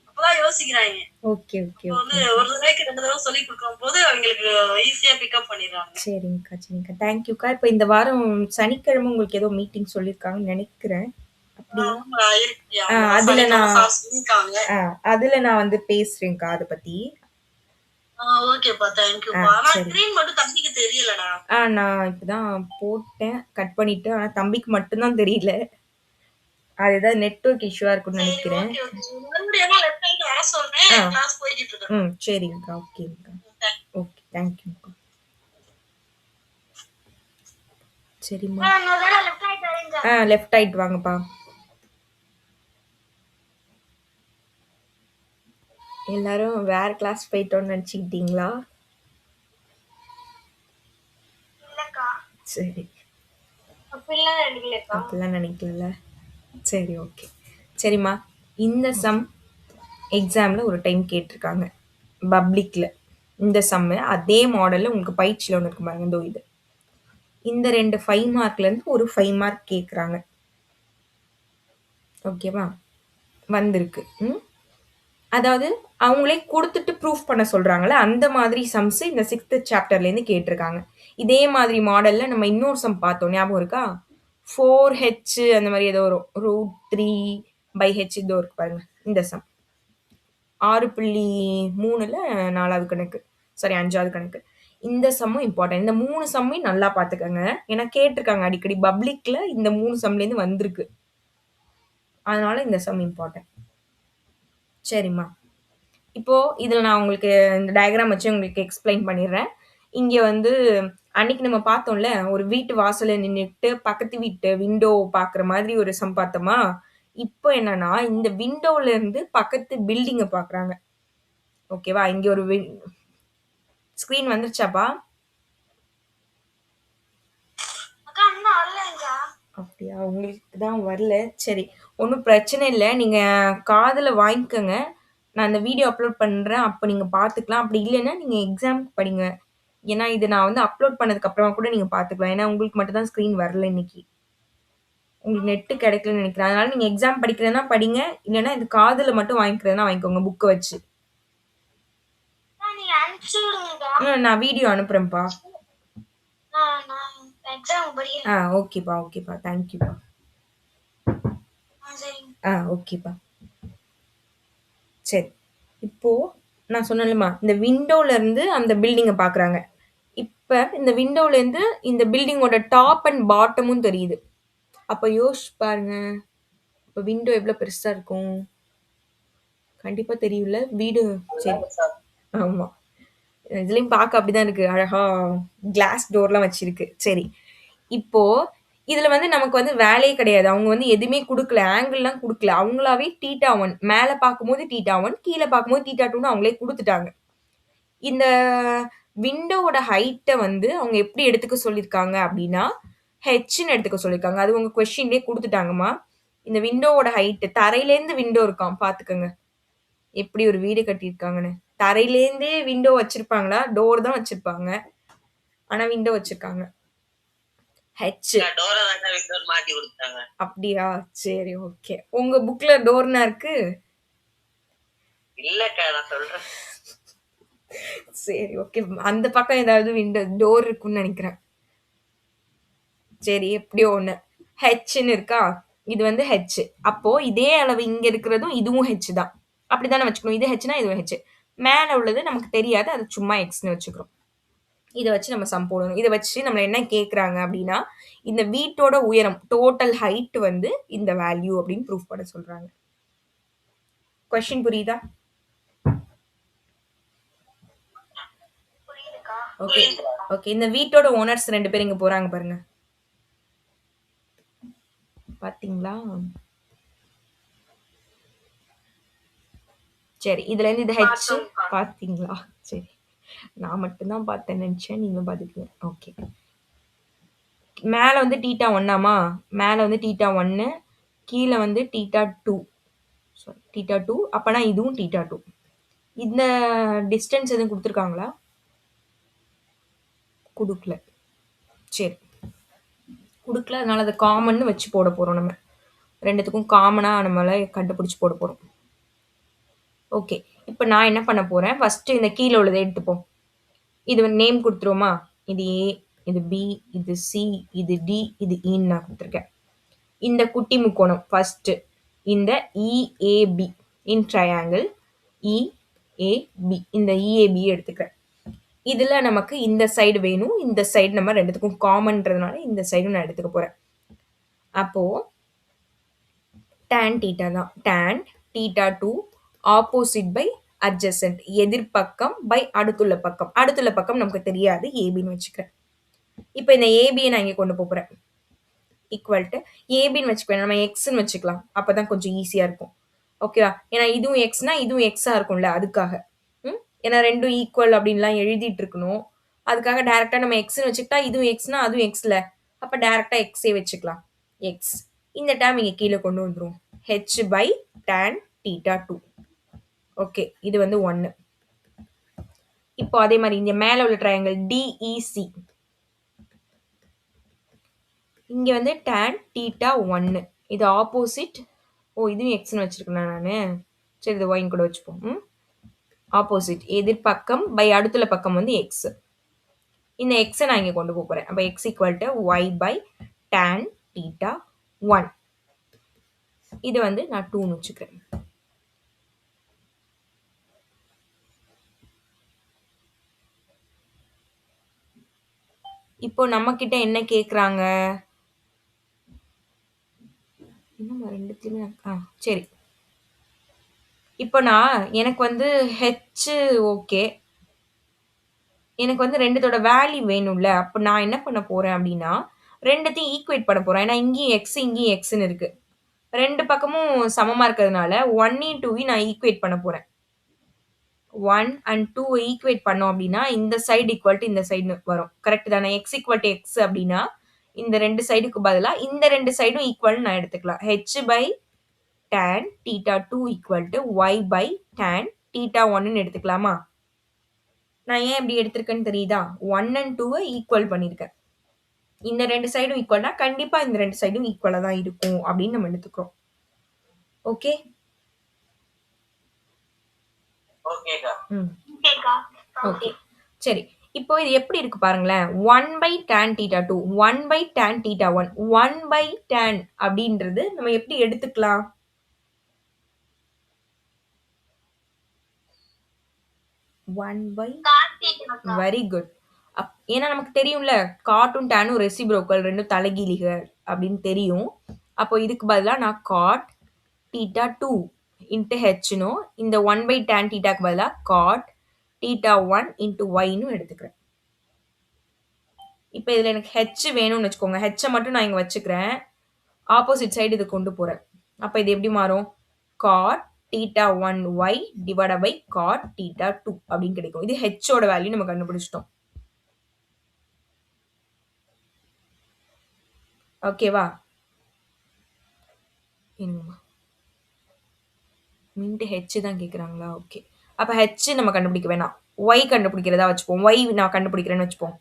அப்பதான் யோசிக்கிறாங்க. ஓகே, ஓகே, இப்போ வந்து ஒரு தடவைக்கு 2 தடவை சொல்லிக் கொடுக்கும் போது அவங்களுக்கு ஈஸியா பிக்கப் பண்ணிடுறாங்க. சரிங்கக்கா, சரிங்கக்கா. தேங்க்யூக்கா. இப்போ இந்த வாரம் சனிக்கிழமை உங்களுக்கு ஏதோ மீட்டிங் சொல்லியிருக்காங்கன்னு நினைக்கிறேன். அப்படியா? அதுல நான் வந்து பேசுறேன்க்கா அதை பத்தி. ஓகேப்பா. தேங்க்யூப்பா. ஆனா ஸ்கிரீன் மட்டும் தம்பிக்கு தெரியலடா. நான் இப்பதான் போட்டேன், கட் பண்ணிட்டு. ஆனா தம்பிக்கு மட்டும்தான் தெரியல. அது ஏதாவது நெட்வொர்க் இஷ்யூவா இருக்கும்னு நினைக்கிறேன். சரிங்கக்கா. ஓகேங்கக்கா. ஓகே. தேங்க்யூக்கா. சரிம்மா. லெஃப்ட் ஆயிட்டு வாங்கப்பா. எல்லாரும் வேற கிளாஸ் போயிட்டோம்னு நினைச்சுக்கிட்டீங்களா? சரி. அப்படிலாம் நினைக்கல. சரி, ஓகே. சரிம்மா. இந்த சம் எக்ஸாம்ல ஒரு டைம் கேட்டிருக்காங்க. பப்ளிக்ல. இந்த சம்மு அதே மாடல்ல உங்களுக்கு பயிற்சியில் ஒன்று இருக்கு பாருங்க. இது இந்த 2 5 மார்க்லேருந்து ஒரு 5 மார்க் கேட்குறாங்க. ஓகேவா? வந்திருக்கு. அதாவது அவங்களே கொடுத்துட்டு ப்ரூஃப் பண்ண சொல்றாங்கல்ல, அந்த மாதிரி சம்ஸ் இந்த 6th சாப்டர்லேருந்து கேட்டிருக்காங்க. இதே மாதிரி மாடல்ல நம்ம இன்னொரு சம் பார்த்தோம். ஞாபகம் இருக்கா? 4h அந்த மாதிரி ஏதோ வரும். √3/h இதோ இருக்கு பாருங்க. இந்த சம் 6.3ல 4வது கணக்கு. சாரி 5வது கணக்கு. இந்த சம்மும் இம்பார்ட்டன்ட். இந்த 3 சம்மையும் நல்லா பார்த்துக்கங்க. ஏன்னா கேட்டிருக்காங்க அடிக்கடி. பப்ளிக்ல இந்த 3 சம்லேருந்து வந்திருக்கு. அதனால இந்த சம் இம்பார்ட்டன்ட். சரிம்மா. இப்போ இதில நான் உங்களுக்கு இந்த டயகிராம் வச்சு உங்களுக்கு எக்ஸ்ப்ளைன் பண்ணிடுறேன். இங்க வந்து அன்னைக்கு நம்ம பார்த்தோம்ல, ஒரு வீட்டு வாசல்ல நின்னுட்டு பக்கத்து வீட்டு விண்டோ பார்க்குற மாதிரி ஒரு சம் பார்த்தோமா? இப்போ என்னன்னா, இந்த விண்டோல இருந்து பக்கத்து பில்டிங்க பார்க்குறாங்க. ஓகேவா? இங்க ஒரு ஸ்க்ரீன் வந்துருச்சாப்பா? அக்கா இன்னும் வரலங்கா. அப்படியா? உங்களுக்கு தான் வரல. சரி. ஒண்ணும் பிரச்சனை இல்ல. நீங்க காதுல வாங்கிக்கங்க. நான் இந்த வீடியோ அப்லோட் பண்றேன். அப்ப நீங்க பார்த்துக்கலாம். அப்படி இல்லைன்னா, நீங்க எக்ஸாம்க்கு படிங்க. ஏன்னா, இது நான் வந்து அப்லோட் பண்ணதுக்கு அப்புறமா கூட நீங்க பார்த்துக்கலாம். ஏன்னா, உங்களுக்கு மட்டும் தான் ஸ்க்ரீன் வரல இன்னைக்கு. உங்களுக்கு நெட் கிடைக்கலன்னு நினைக்கிறேன். அதனால நீங்க எக்ஸாம் படிக்கிறதுனா படிங்க. இல்லைன்னா, இது காதுல மட்டும் வாங்கிக்கிறதுனா வாங்கிக்கோங்க புக்க வச்சு. நீங்க அனுப்பிச்சு விடுங்கக்கா. நான் வீடியோ அனுப்புறேன்ப்பா. நான் எக்ஸாம் படிக்கிறேன். ஓகேப்பா, ஓகேப்பா. தேங்க் யூப்பா. சரிங்க. ஓகேப்பா. சரி. இப்போ நான் சொன்னேன்லம்மா, இந்த விண்டோல இருந்து அந்த பில்டிங்க பார்க்குறாங்க. இப்ப இந்த விண்டோல இருந்து இந்த பில்டிங்கோட டாப் அண்ட் பாட்டமும் தெரியுது. அப்ப யோசிச்சு பாருங்க. இப்ப விண்டோ எவ்வளோ பெருசா இருக்கும்? கண்டிப்பா தெரியும்ல? வீடு சரி. ஆமா. இதுலயும் பார்க்க அப்படிதான் இருக்கு. அழகா கிளாஸ் டோர்லாம் வச்சிருக்கு. சரி. இப்போ இதுல வந்து நமக்கு வந்து வேலையே கிடையாது. அவங்க வந்து எதுவுமே குடுக்கல. ஆங்கிள்லாம் குடுக்கல. அவங்களாவே θ1 மேல பார்க்கும்போது θ1 கீழ பார்க்கும்போது θ2ன்னு அவங்களே குடுத்துட்டாங்க. இந்த விண்டோவோட ஹைட்ட வந்து அவங்க எப்படி எடுத்துக்க சொல்லியிருக்காங்க அப்படின்னா, ஹெச்ன்னு எடுத்துக்க சொல்லியிருக்காங்க. அது உங்க கொஸ்டின்லயே குடுத்துட்டாங்கம்மா. இந்த விண்டோவோட ஹைட் தரையிலேருந்து விண்டோ இருக்காம் பார்த்துக்கங்க. எப்படி ஒரு வீடு கட்டியிருக்காங்கன்னு. தரையிலேருந்தே விண்டோ வச்சிருப்பாங்களா? டோர் தான் வச்சிருப்பாங்க. ஆனா விண்டோ வச்சிருக்காங்க. ஹெச். டோரை தான் விண்டோ மாட்டி கொடுத்தாங்க. அப்படியா? சரி, ஓகே. உங்க புக்ல டோர்னா இருக்கு? இல்லக்கா நான் சொல்றேன். சரி, ஓகே. அந்த பக்கம் ஏதாவது விண்டோ டோர் இருக்குன்னு நினைக்கிறேன். சரி, எப்படியோ ஒண்ணு. ஹெச்ன்னு இருக்கா? இது வந்து ஹெச். அப்போ இதே அளவு இங்க இருக்கிறதும் இதுவும் ஹெச் தான். அப்படித்தானே வச்சுக்கணும். இது ஹெச்னா இதுவும் ஹெச். மேல உள்ளது நமக்கு தெரியாது. அது சும்மா எக்ஸ்ன்னு வச்சுக்கிறோம். இத வச்சு நம்ம சம் போடணும். இத வச்சு நம்மள என்ன கேட்குறாங்க அப்படின்னா, இந்த வீட்டோட உயரம் டோட்டல் ஹைட் வந்து இந்த வேல்யூ அப்படின்னு ப்ரூஃப் பண்ண சொல்றாங்க. கொஸ்டின் புரியுதா? புரியுதுக்கா. ஓகே. ஓகே. இந்த வீட்டோட ஓனர்ஸ் 2 பேர் இங்க போறாங்க பாருங்க. பாத்தீங்களா? சரி. இதுல இருந்து இது ஹெச் பார்த்தோம்க்கா. பாத்தீங்களா? சரி. நான் மட்டும் தான் பார்த்தேன்னு நினைச்சேன். நீங்களும் பார்த்துட்டீங்க. ஓகே. மேல வந்து θ1ஆமா? மேல வந்து θ1 கீழ வந்து θ2. சாரி θ2 அப்பனா இதுவும் θ2. இந்த டிஸ்டன்ஸ் எதுவும் குடுத்துருக்காங்களா? குடுக்கல. சரி. குடுக்கல. அதனால அத காமன்னு வச்சு போட போறோம் நம்ம. 2த்துக்கும் காமனா நம்மளால கண்டுபிடிச்சு போட போறோம். ஓகே. இப்ப நான் என்ன பண்ண போறேன், ஃபர்ஸ்ட் இந்த கீழ உள்ளத எடுத்துப்போம். இது நேம் குடுத்துருவோமா? இது ஏ, இது பி, இது சி, இது டி, இது ஈன்னு நான் குடுத்துருக்கேன். இந்த குட்டி முக்கோணம் ஃபர்ஸ்ட் இந்த இஏபி இன் ட்ரையாங்கிள் இஏபி இந்த இஏபி எடுத்துக்கிறேன். இதுல நமக்கு இந்த சைடு வேணும். இந்த சைடு நம்ம 2த்துக்கும் காமன்றதுனால இந்த சைடும் நான் எடுத்துக்க போறேன். அப்போ tan θ தான். tan θ2 ஆப்போசிட் பை அட்ஜசன்ட் எதிர்பக்கம் பை அடுத்துள்ள பக்கம். அடுத்துள்ள பக்கம் நமக்கு தெரியாது. ஏபின்னு வச்சுக்கிறேன். இப்போ இந்த ஏபியை நான் இங்க கொண்டு போறேன். ஈக்குவல் டு ஏபின்னு வச்சுக்குவேன். நம்ம எக்ஸ்ன்னு வச்சுக்கலாம். அப்பதான் கொஞ்சம் ஈஸியா இருக்கும். ஓகேவா? ஏன்னா இதுவும் எக்ஸ்னா இதுவும் எக்ஸா இருக்கும்ல அதுக்காக. ஏன்னா ரெண்டும் ஈக்குவல் அப்படின்லாம் எழுதிட்டு இருக்கணும். அதுக்காக டைரக்டா நம்ம எக்ஸ்ன்னு வச்சுக்கிட்டா இதுவும் எக்ஸ்னா அதுவும் எக்ஸ்ல. அப்ப டைரக்டா எக்ஸே வச்சுக்கலாம். எக்ஸ். இந்த டேர்ம் இங்க கீழே கொண்டு வந்துரும். H by tan θ2. ஓகே. இது வந்து 1. இப்போ அதே மாதிரி இங்க மேல உள்ள ட்ரையாங்கிள் டிஇசி. இங்க வந்து tan θ1. இது ஆப்போசிட். இதுவும் எக்ஸ்ன்னு வச்சிருக்கேன் நானு. சரி இது ஒயின் கூட வச்சுப்போம். ஆப்போசிட் எதிர்பக்கம் பை அடுத்துள்ள பக்கம் வந்து எக்ஸ். இந்த எக்ஸை நான் இங்க கொண்டு போறேன். அப்ப x equal to y by tan θ1. இது வந்து நான் 2ன்னு வச்சுக்கிறேன். இப்போ நம்ம கிட்ட என்ன கேக்குறாங்க? இன்னும் ரெண்டுத்துலயுமே சரி. இப்போ எனக்கு வந்து ஹெச் ஓகே. எனக்கு வந்து 2த்தோட வேல்யூ வேணும்ல. அப்ப நான் என்ன பண்ண போறேன் அப்டின்னா, 2த்தையும் ஈக்குவேட் பண்ண போறேன். ஏன்னா இங்கேயும் எக்ஸ், இங்கேயும் எக்ஸ்ன்னு இருக்கு. 2 பக்கமும் சமமா இருக்கிறதுனால 1யும் 2யும் நான் ஈக்குவேட் பண்ண போறேன். 1 அண்ட் 2 ஈக்குவேட் பண்ணோம் அப்டின்னா, இந்த சைடு ஈக்குவல் டூ இந்த சைடுன்னு வரும். கரெக்ட் தானே? எக்ஸ் ஈக்குவல் டூ எக்ஸ் அப்டின்னா, இந்த 2 சைடுக்கு பதிலா இந்த 2 சைடும் ஈக்குவல்ன்னு நான் எடுத்துக்கலாம். h/tan θ2 ஈக்குவல் டூ y/tan θ1ன்னு எடுத்துக்கலாமா? நான் ஏன் இப்படி எடுத்திருக்கேன்னு தெரியுதா? 1 அண்ட் 2வ ஈக்குவல் பண்ணியிருக்கேன். இந்த 2 சைடும் ஈக்குவல்னா, கண்டிப்பா இந்த 2 சைடும் ஈக்குவலா தான் இருக்கும் அப்படின்னு நம்ம எடுத்துக்கிறோம். ஓகே? ஓகேக்கா. ம். ஓகேக்கா. ஓகே. சரி. இப்போ இது எப்படி இருக்கு பாருங்களேன். 1/tan θ2, 1/tan θ1, 1/tan அப்படின்றது நம்ம எப்படி எடுத்துக்கலாம்? 1/. கார்த்திகா. Very good. ஏன்னா நமக்கு தெரியும்ல, காட்டும் டேனும் ரெசிப்ரோக்கல், 2ம் தலைகீழிகள் அப்படின்னு தெரியும். அப்போ இதுக்கு பதிலா நான் cot θ2 இன்ட்டு ஹெச்னும், இந்த 1/tan θக்கு பதிலா cot θ1 இன்ட்டு ஒய்ன்னு எடுத்துக்கிறேன். இப்போ இதுல எனக்கு ஹெச் வேணும்னு வச்சுக்கோங்க. ஹெச்சை மட்டும் நான் இங்க வச்சுக்கிறேன். ஆப்போசிட் சைடு இது கொண்டு போறேன். அப்ப இது எப்படி மாறும்? cot θ1y divided by cot θ2 அப்படின்னு கிடைக்கும். இது ஹெச்சோட வேல்யூ நம்ம கண்டுபிடிச்சிட்டோம். ஓகேவா? என்னம்மா? மின்ட் ஹெச் தான் கேட்குறாங்களா? ஓகே. அப்போ ஹெச் நம்ம கண்டுபிடிக்க வேணாம். ஒய் கண்டுபிடிக்கிறதா வச்சுப்போம். ஒய் நான் கண்டுபிடிக்கிறேன்னு வச்சுப்போம்.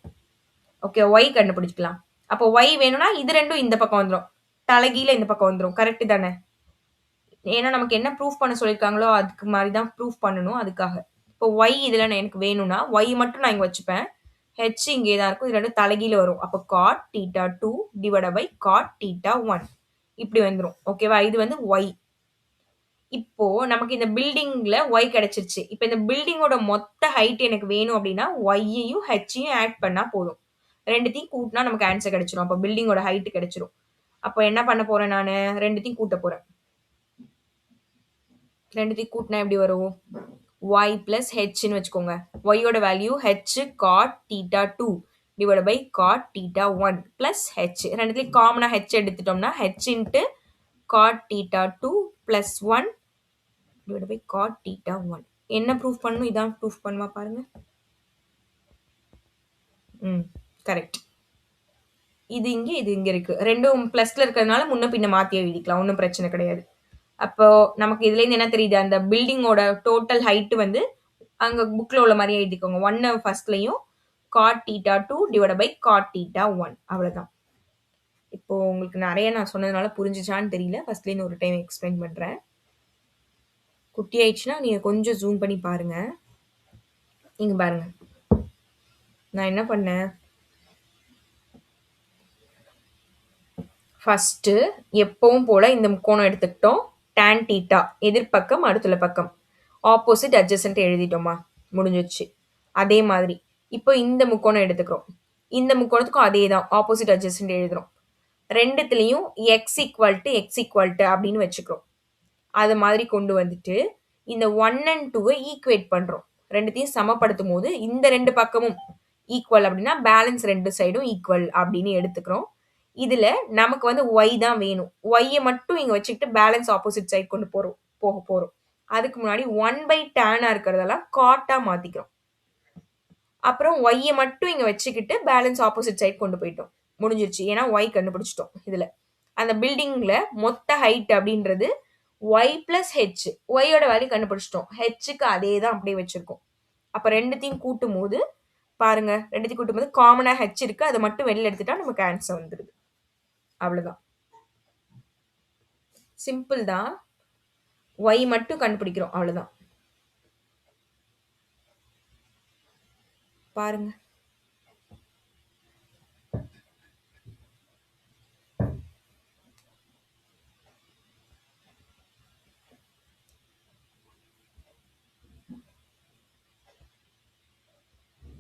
ஓகே, ஒய் கண்டுபிடிக்கலாம். அப்போ ஒய் வேணும்னா இது 2ம் இந்த பக்கம் வந்துடும். தலைகீழ இந்த பக்கம் வந்துடும். கரெக்ட் தானே? ஏன்னா நமக்கு என்ன ப்ரூஃப் பண்ண சொல்லியிருக்காங்களோ அதுக்கு மாதிரி தான் ப்ரூஃப் பண்ணணும். அதுக்காக இப்போ ஒய் இதில் எனக்கு வேணும்னா ஒய் மட்டும் நான் இங்கே வச்சுப்பேன். ஹெச் இங்கே தான் இருக்கும். இது 2 தலைகீழ வரும். அப்போ cot θ2 divided by cot θ1 இப்படி வந்துடும். ஓகேவா? இது வந்து ஒய். இப்போ நமக்கு இந்த பில்டிங்ல ஒய் கிடைச்சிருச்சு. இப்போ இந்த பில்டிங்கோட மொத்த ஹைட் எனக்கு வேணும் அப்படின்னா ஒய்யையும் ஹெச்சையும் ஆட் பண்ணா போதும். 2த்தையும் கூட்டினா நமக்கு ஆன்சர் கிடைச்சிரும். அப்போ பில்டிங்கோட ஹைட் கிடைச்சிரும். அப்போ என்ன பண்ண போறேன் நானு? 2த்தையும் கூட்ட போறேன். 2த்தையும் கூட்டினா எப்படி வரும்? y plus hன்னு வச்சுக்கோங்க. y யோட value h cot θ2 divided by cot θ1 plus h. 2த்துலயும் காமனா h எடுத்துட்டோம்னா h into cot θ2 plus 1 divided by cot θ1. என்ன ப்ரூஃப் பண்ணணும்? இதான் ப்ரூஃப் பண்ணுவா பாருங்க. கரெக்ட். இது இங்க இருக்கு. 2ம் பிளஸ்ல இருக்கிறதுனால முன்ன பின்ன மாத்தி எழுதிக்கலாம். ஒன்றும் பிரச்சனை கிடையாது. அப்போ நமக்கு இதுல இருந்து என்ன தெரியுது? அந்த பில்டிங்கோட டோட்டல் ஹைட் வந்து அங்க புக்ல உள்ள மாதிரி எழுதிக்கோங்க. 1 ஃபர்ஸ்ட்லயும் cot θ2 divided by cot θ1 அவ்வளவுதான். இப்போ உங்களுக்கு நிறைய நான் சொன்னதுனால புரிஞ்சுச்சான்னு தெரியல. ஃபர்ஸ்ட்ல இருந்து ஒரு டைம் எக்ஸ்பிளைன் பண்றேன். குட்டி ஆயிடுச்சுன்னா நீங்க கொஞ்சம் ஜூம் பண்ணி பாருங்க. இங்க பாருங்க. நான் என்ன பண்ணேன்? ஃபர்ஸ்ட் எப்பவும் போல இந்த முக்கோணம் எடுத்துக்கிட்டோம். tan θ எதிர்பக்கம் அடுத்துள்ள பக்கம். ஆப்போசிட் அட்ஜசன்ட் எழுதிட்டோமா? முடிஞ்சிருச்சு. அதே மாதிரி இப்போ இந்த முக்கோணம் எடுத்துக்கிறோம். இந்த முக்கோணத்துக்கும் அதே தான் ஆப்போசிட் அட்ஜசன்ட் எழுதுறோம். 2த்துலயும் எக்ஸ் ஈக்குவல் டு அப்படின்னு வச்சுக்கிறோம். அது மாதிரி கொண்டு வந்துட்டு இந்த 1 அண்ட் 2 ஈக்குவேட் பண்றோம். 2த்தையும் சமப்படுத்தும் போது இந்த 2 பக்கமும் ஈக்குவல் அப்படின்னா பேலன்ஸ் 2 சைடும் ஈக்குவல் அப்படின்னு எடுத்துக்கிறோம். இதுல நமக்கு வந்து ஒய் தான் வேணும். ஒய்யை மட்டும் இங்க வச்சுக்கிட்டு பேலன்ஸ் ஆப்போசிட் சைடு கொண்டு போக போறோம். அதுக்கு முன்னாடி 1/tan இருக்கிறதெல்லாம் காட்டா மாத்திக்கிறோம். அப்புறம் ஒய்யை மட்டும் இங்க வச்சுக்கிட்டு பேலன்ஸ் ஆப்போசிட் சைடு கொண்டு போயிட்டோம். முடிஞ்சிருச்சு. ஏன்னா ஒய் கண்டுபிடிச்சிட்டோம். இதுல அந்த பில்டிங்ல மொத்த ஹைட் அப்படின்றது y plus h. ஒய்யோட வேல்யூ கண்டுபிடிச்சிட்டோம். ஹெச்சுக்கு அதே தான் அப்படியே வச்சிருக்கோம். அப்ப 2த்தையும் கூட்டும் போது பாருங்க, 2த்தையும் கூட்டும் போது காமனா h இருக்கு. அதை மட்டும் வெளியில எடுத்துட்டா நமக்கு ஆன்சர் வந்துருது. அவ்வளவுதான். சிம்பிள் தான். y மட்டும் கண்டுபிடிக்கிறோம். அவ்வளவுதான். பாருங்க.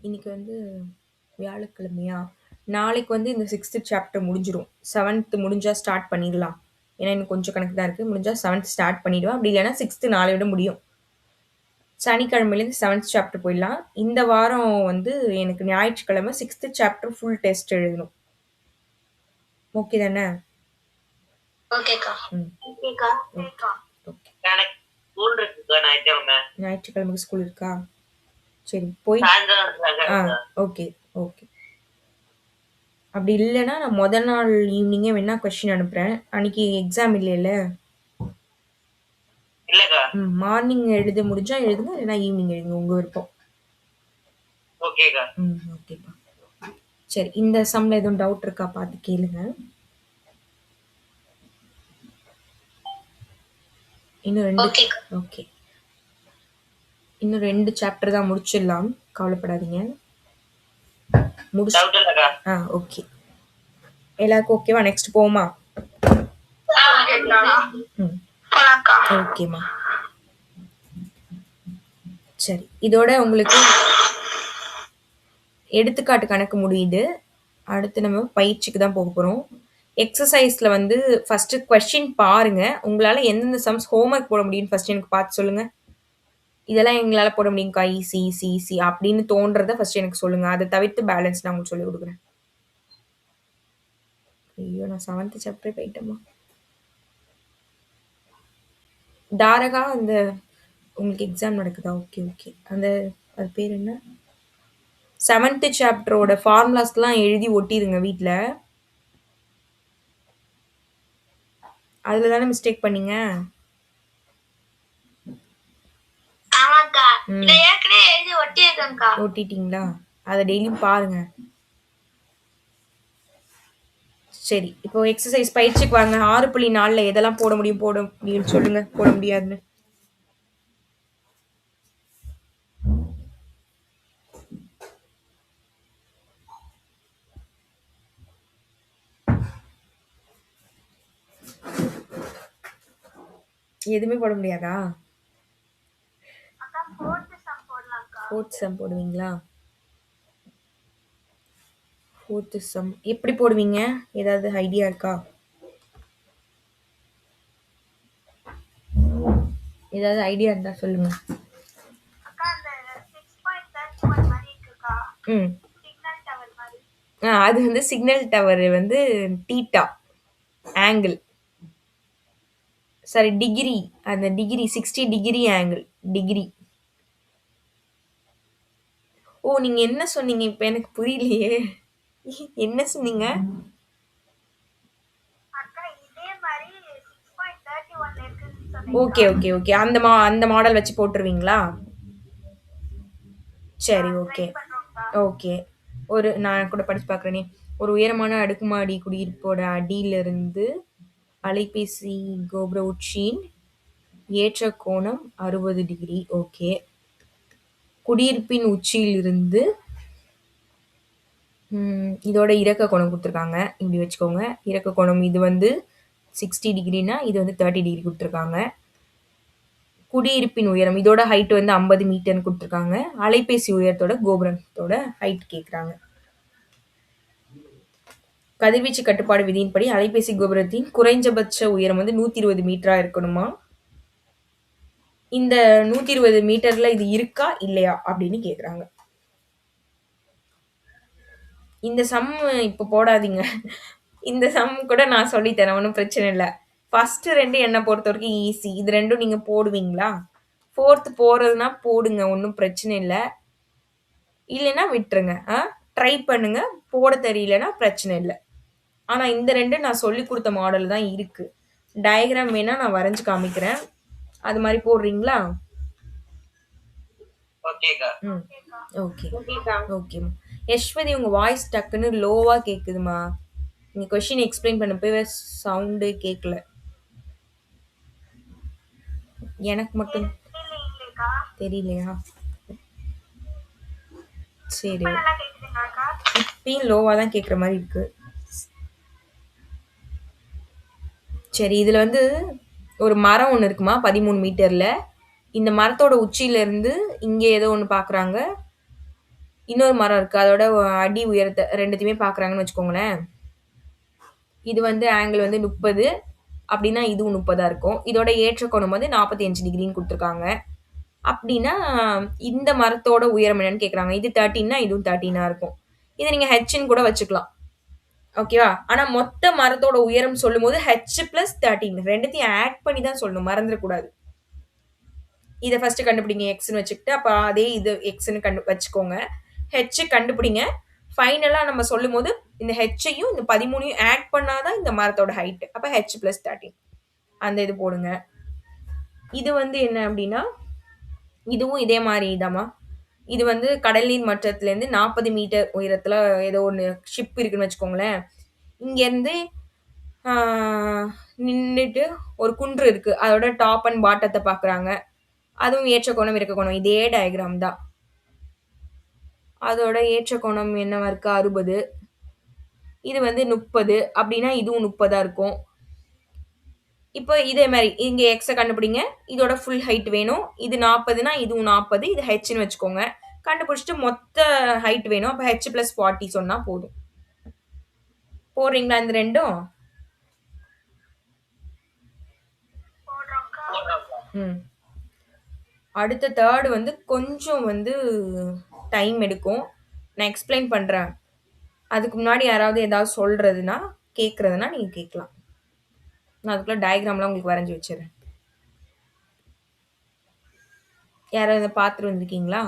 இன்னைக்கு வந்து வியாழக்கிழமையா? நாளைக்கு வந்து இந்த 6th சாப்டர் முடிஞ்சிரும். 7th முடிஞ்சா ஸ்டார்ட் பண்ணிடலாம். ஏன்னா இன்னும் கொஞ்சம் கணக்கு தான் இருக்கு. முடிஞ்சா 7th ஸ்டார்ட் பண்ணிடுவேன். அப்படி இல்லைன்னா 6th நாளை விட முடியும். சனிக்கிழமையிலேருந்து 7th சாப்டர் போயிடலாம். இந்த வாரம் வந்து எனக்கு ஞாயிற்றுக்கிழமை 6th சாப்டர் ஃபுல் டெஸ்ட் எழுதணும். ஓகே தானே? ஓகேக்கா. ம். ஓகேக்கா. ஓகே. எனக்கு ஸ்கூல் இருக்குக்கா ஞாயிற்றுக்கிழமை. ஞாயிற்றுக்கிழமைக்கு ஸ்கூல் இருக்கா? சரி போய் ஓகே ஓகே. அப்படி இல்லைன்னா நான் முதல் நாள் ஈவினிங்கே வேணா கொஸ்டின் அனுப்புகிறேன். அன்னைக்கு எக்ஸாம் இல்லைல்ல? இல்லக்கா. மார்னிங் எழுத முடிஞ்சா எழுதுங்க, இல்லைன்னா ஈவினிங் எழுதுங்க, உங்கள் விருப்பம். ஓகேக்கா. ஓகேப்பா. சரி, இந்த சம்மில் எதுவும் டவுட் இருக்கா பார்த்து கேளுங்க. இன்னும் 2 ஓகே. இன்னும் 2 சாப்டர் தான் முடிச்சிடலாம், கவலைப்படாதீங்க. ஓகே. எல்லாருக்கும் ஓகேவா? நெக்ஸ்ட் போமா? ஓகேம்மா. சரி, இதோட உங்களுக்கு எடுத்துக்காட்டு கணக்கு முடியுது. அடுத்து நம்ம பயிற்சிக்கு தான் போக போகிறோம். எக்ஸசைஸில் வந்து ஃபஸ்ட்டு கொஸ்டின் பாருங்கள். உங்களால் எந்தெந்த சம்ஸ் ஹோம்ஒர்க் போட முடியும்னு ஃபஸ்ட்டு எனக்கு பார்த்து சொல்லுங்கள். இதெல்லாம் எங்களால் போட முடியும்க்கா, ஈஸி ஈஸி ஈஸி அப்படின்னு தோன்றதை ஃபஸ்ட்டு எனக்கு சொல்லுங்கள். அதை தவிர்த்து பேலன்ஸ் நான் உங்களுக்கு சொல்லிக் கொடுக்குறேன். ஐயோ, நான் 7th சாப்டரே போயிட்டேம்மா. தாரகா, அந்த உங்களுக்கு எக்ஸாம் நடக்குதா? Okay okay. அது பேர் என்ன? 7th சாப்டரோட ஃபார்முலாஸ்லாம் எழுதி ஒட்டிடுங்க வீட்டில். அதில் தானே மிஸ்டேக் பண்ணீங்க? ஒட்டிட்டீங்களா? அதை டெய்லியும் பாருங்க. சரி, இப்போ எக்ஸசைஸ் பயிற்சிக்கு வாங்க. 6.4 எதெல்லாம் போட முடியும்னு சொல்லுங்க, போட முடியாதுன்னு. எதுவுமே போட முடியாதா? 4th சம் போடுவீங்களா? 4th சம் எப்படி போடுவீங்க? ஏதாவது ஐடியா இருக்கா? ஏதாவது ஐடியா இருந்தா சொல்லுங்க. அது வந்து சிக்னல் டவர் வந்து தீட்டா ஆங்கிள், சாரி டிகிரி. அந்த டிகிரி 60 டிகிரி ஆங்கிள், டிகிரி. ஓ, நீங்க என்ன சொன்னீங்க? இப்ப எனக்கு புரியலையே, என்ன சொன்னீங்க? Okay okay okay. அந்த மாடல் வச்சு போட்டுருவீங்களா? சரி, ஓகே ஓகே. நான் கூட படிச்சு பார்க்குறேனே. ஒரு உயரமான அடுக்குமாடி குடியிருப்போட அடியிலிருந்து அலைபேசி கோபுர உச்சியின் ஏற்ற கோணம் 60 டிகிரி. ஓகே. குடியிருப்பின் உச்சியிலிருந்து இதோட இறக்க கோணம் கொடுத்துருக்காங்க, இப்படி வச்சுக்கோங்க. இறக்க கோணம் இது வந்து 60 டிகிரினா இது வந்து 30 டிகிரி கொடுத்துருக்காங்க. குடியிருப்பின் உயரம், இதோட ஹைட் வந்து 50 மீட்டர்னு கொடுத்துருக்காங்க. அலைபேசி உயரத்தோட கோபுரத்தோட ஹைட் கேட்குறாங்க. கதிர்வீச்சு கட்டுப்பாடு விதியின்படி அலைபேசி கோபுரத்தின் குறைஞ்சபட்ச உயரம் வந்து 120 மீட்டரா இருக்கணுமா? இந்த 120 மீட்டர்ல இது இருக்கா இல்லையா அப்படின்னு கேக்குறாங்க. இந்த சம் இப்ப போடாதீங்க. இந்த சம் கூட நான் சொல்லித்தரேன், ஒன்றும் பிரச்சனை இல்லை. ஃபர்ஸ்ட் 2 என்னை பொறுத்த வரைக்கும் ஈஸி. இது 2 நீங்க போடுவீங்களா? 4th போறதுன்னா போடுங்க, ஒன்றும் பிரச்சனை இல்லை. இல்லைன்னா விட்டுருங்க. ட்ரை பண்ணுங்க. போட தெரியலன்னா பிரச்சனை இல்லை. ஆனா இந்த 2 நான் சொல்லி கொடுத்த மாடல் தான் இருக்கு. டயக்ராம் வேணா நான் வரைஞ்சு காமிக்கிறேன், அது மாதிரி போடுறீங்களா? Okay okay. யஸ்வதி, உங்க வாய்ஸ் டக்குன்னு லோவா கேக்குதுமா. நீங்க क्वेश्चन எக்ஸ்பிளைன் பண்ணப்பவே சவுண்டே கேட்கல. எனக்கு மட்டும் தெரியலையா? சரி, இப்பயும் லோவா தான் கேட்குற மாதிரி இருக்கு. சரி, இதுல வந்து ஒரு மரம் ஒன்று இருக்குமா 13 மீட்டர்ல. இந்த மரத்தோட உச்சியில இருந்து இங்கே ஏதோ ஒன்று பார்க்குறாங்க. இன்னொரு மரம் இருக்கு, அதோட அடி உயரத்தை ரெண்டுத்தையுமே பார்க்குறாங்கன்னு வச்சுக்கோங்களேன். இது வந்து ஆங்கிள் வந்து 30 அப்படின்னா இதுவும் 30 இருக்கும். இதோட ஏற்ற கோணம் வந்து 45 டிகிரின்னு கொடுத்துருக்காங்க. அப்படின்னா இந்த மரத்தோட உயரம் என்னன்னு கேட்குறாங்க. இது 13னா இதுவும் 13ஆ இருக்கும். இதை நீங்கள் ஹெச்ன்னு கூட வச்சுக்கலாம். ஓகேவா? ஆனா மொத்த மரத்தோட உயரம் சொல்லும்போது h + 13 ரெண்டுத்தையும் ஆட் பண்ணி தான் சொல்லணும். மறந்துடக்கூடாது. இதை ஃபர்ஸ்ட் கண்டுபிடிங்க எக்ஸ்ன்னு வச்சுக்கிட்டு, அப்ப அதே இது எக்ஸ்ன்னு வச்சுக்கோங்க. ஹெச் கண்டுபிடிங்க. ஃபைனலா நம்ம சொல்லும்போது இந்த ஹெச்சையும் இந்த 13யும் ஆட் பண்ணாதான் இந்த மரத்தோட ஹைட். அப்ப h + 13 அந்த இது போடுங்க. இது வந்து என்ன அப்படின்னா இதுவும் இதே மாதிரி தாம்மா. இது வந்து கடல் நீர் மட்டத்திலேருந்து 40 மீட்டர் உயரத்துல ஏதோ ஒன்று ஷிப் இருக்குன்னு வச்சுக்கோங்களேன். இங்கேருந்து நின்றுட்டு ஒரு குன்று இருக்கு. அதோட டாப் அண்ட் பாட்டத்தை பார்க்குறாங்க. அதுவும் ஏற்ற கோணம் இருக்க கோணம் இதே டயக்ராம் தான். அதோட ஏற்ற கோணம் என்னவா இருக்கு 60. இது வந்து 30 அப்படின்னா இதுவும் 30ஆ இருக்கும். இப்போ இதே மாதிரி இங்க எக்ஸை கண்டுபிடிங்க. இதோட ஃபுல் ஹைட் வேணும். இது 40னா இதுவும் 40. இது ஹெச்ன்னு வச்சுக்கோங்க. கண்டுபிடிச்சிட்டு மொத்த ஹைட் வேணும். அப்போ h + 40 சொன்னா போதும். போடுறீங்களா இந்த ரெண்டும்? ம். அடுத்த தேர்ட் வந்து கொஞ்சம் வந்து டைம் எடுக்கும். நான் எக்ஸ்பிளைன் பண்றேன். அதுக்கு முன்னாடி யாராவது ஏதாவது சொல்றதுன்னா கேட்கறதுன்னா நீங்க கேட்கலாம். நான் அதுக்குள்ள டயக்ராம்லாம் உங்களுக்கு வரைஞ்சி வச்சிடறேன். யாராவது இதை பார்த்துட்டு வந்திருக்கீங்களா?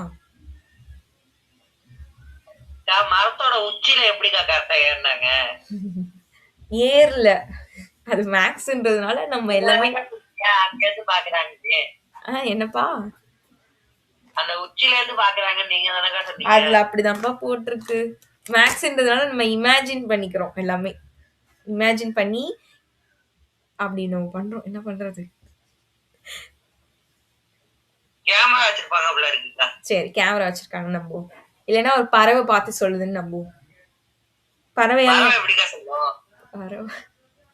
மரத்தோட உச்சியில எப்படிக்கா கரெக்டா ஏறினாங்க? ஏர்ல அது மேக்ஸ்ன்றதுனால நம்ம எல்லாமே அங்கிருந்து பாக்குறாங்க. என்னப்பா அந்த உச்சில இருந்து பாக்குறாங்க நீங்க தானக்கா சொன்னீங்க. அதுல அப்படிதான்ப்பா போட்டிருக்கு. மேக்ஸ்ன்றதுனால நம்ம இமேஜின் பண்ணிக்கிறோம். எல்லாமே இமேஜின் பண்ணி அப்படி நம்ம பண்றோம். என்ன பண்றது? கேமரா வச்சிருப்பாங்க போல இருக்குக்கா. சரி கேமரா வச்சிருக்காங்க நம்புவோம். இல்லைன்னா ஒரு பறவை பார்த்து சொல்லுதுன்னு நம்புவோம். பறவை எப்படிக்கா சொல்லுவோம்?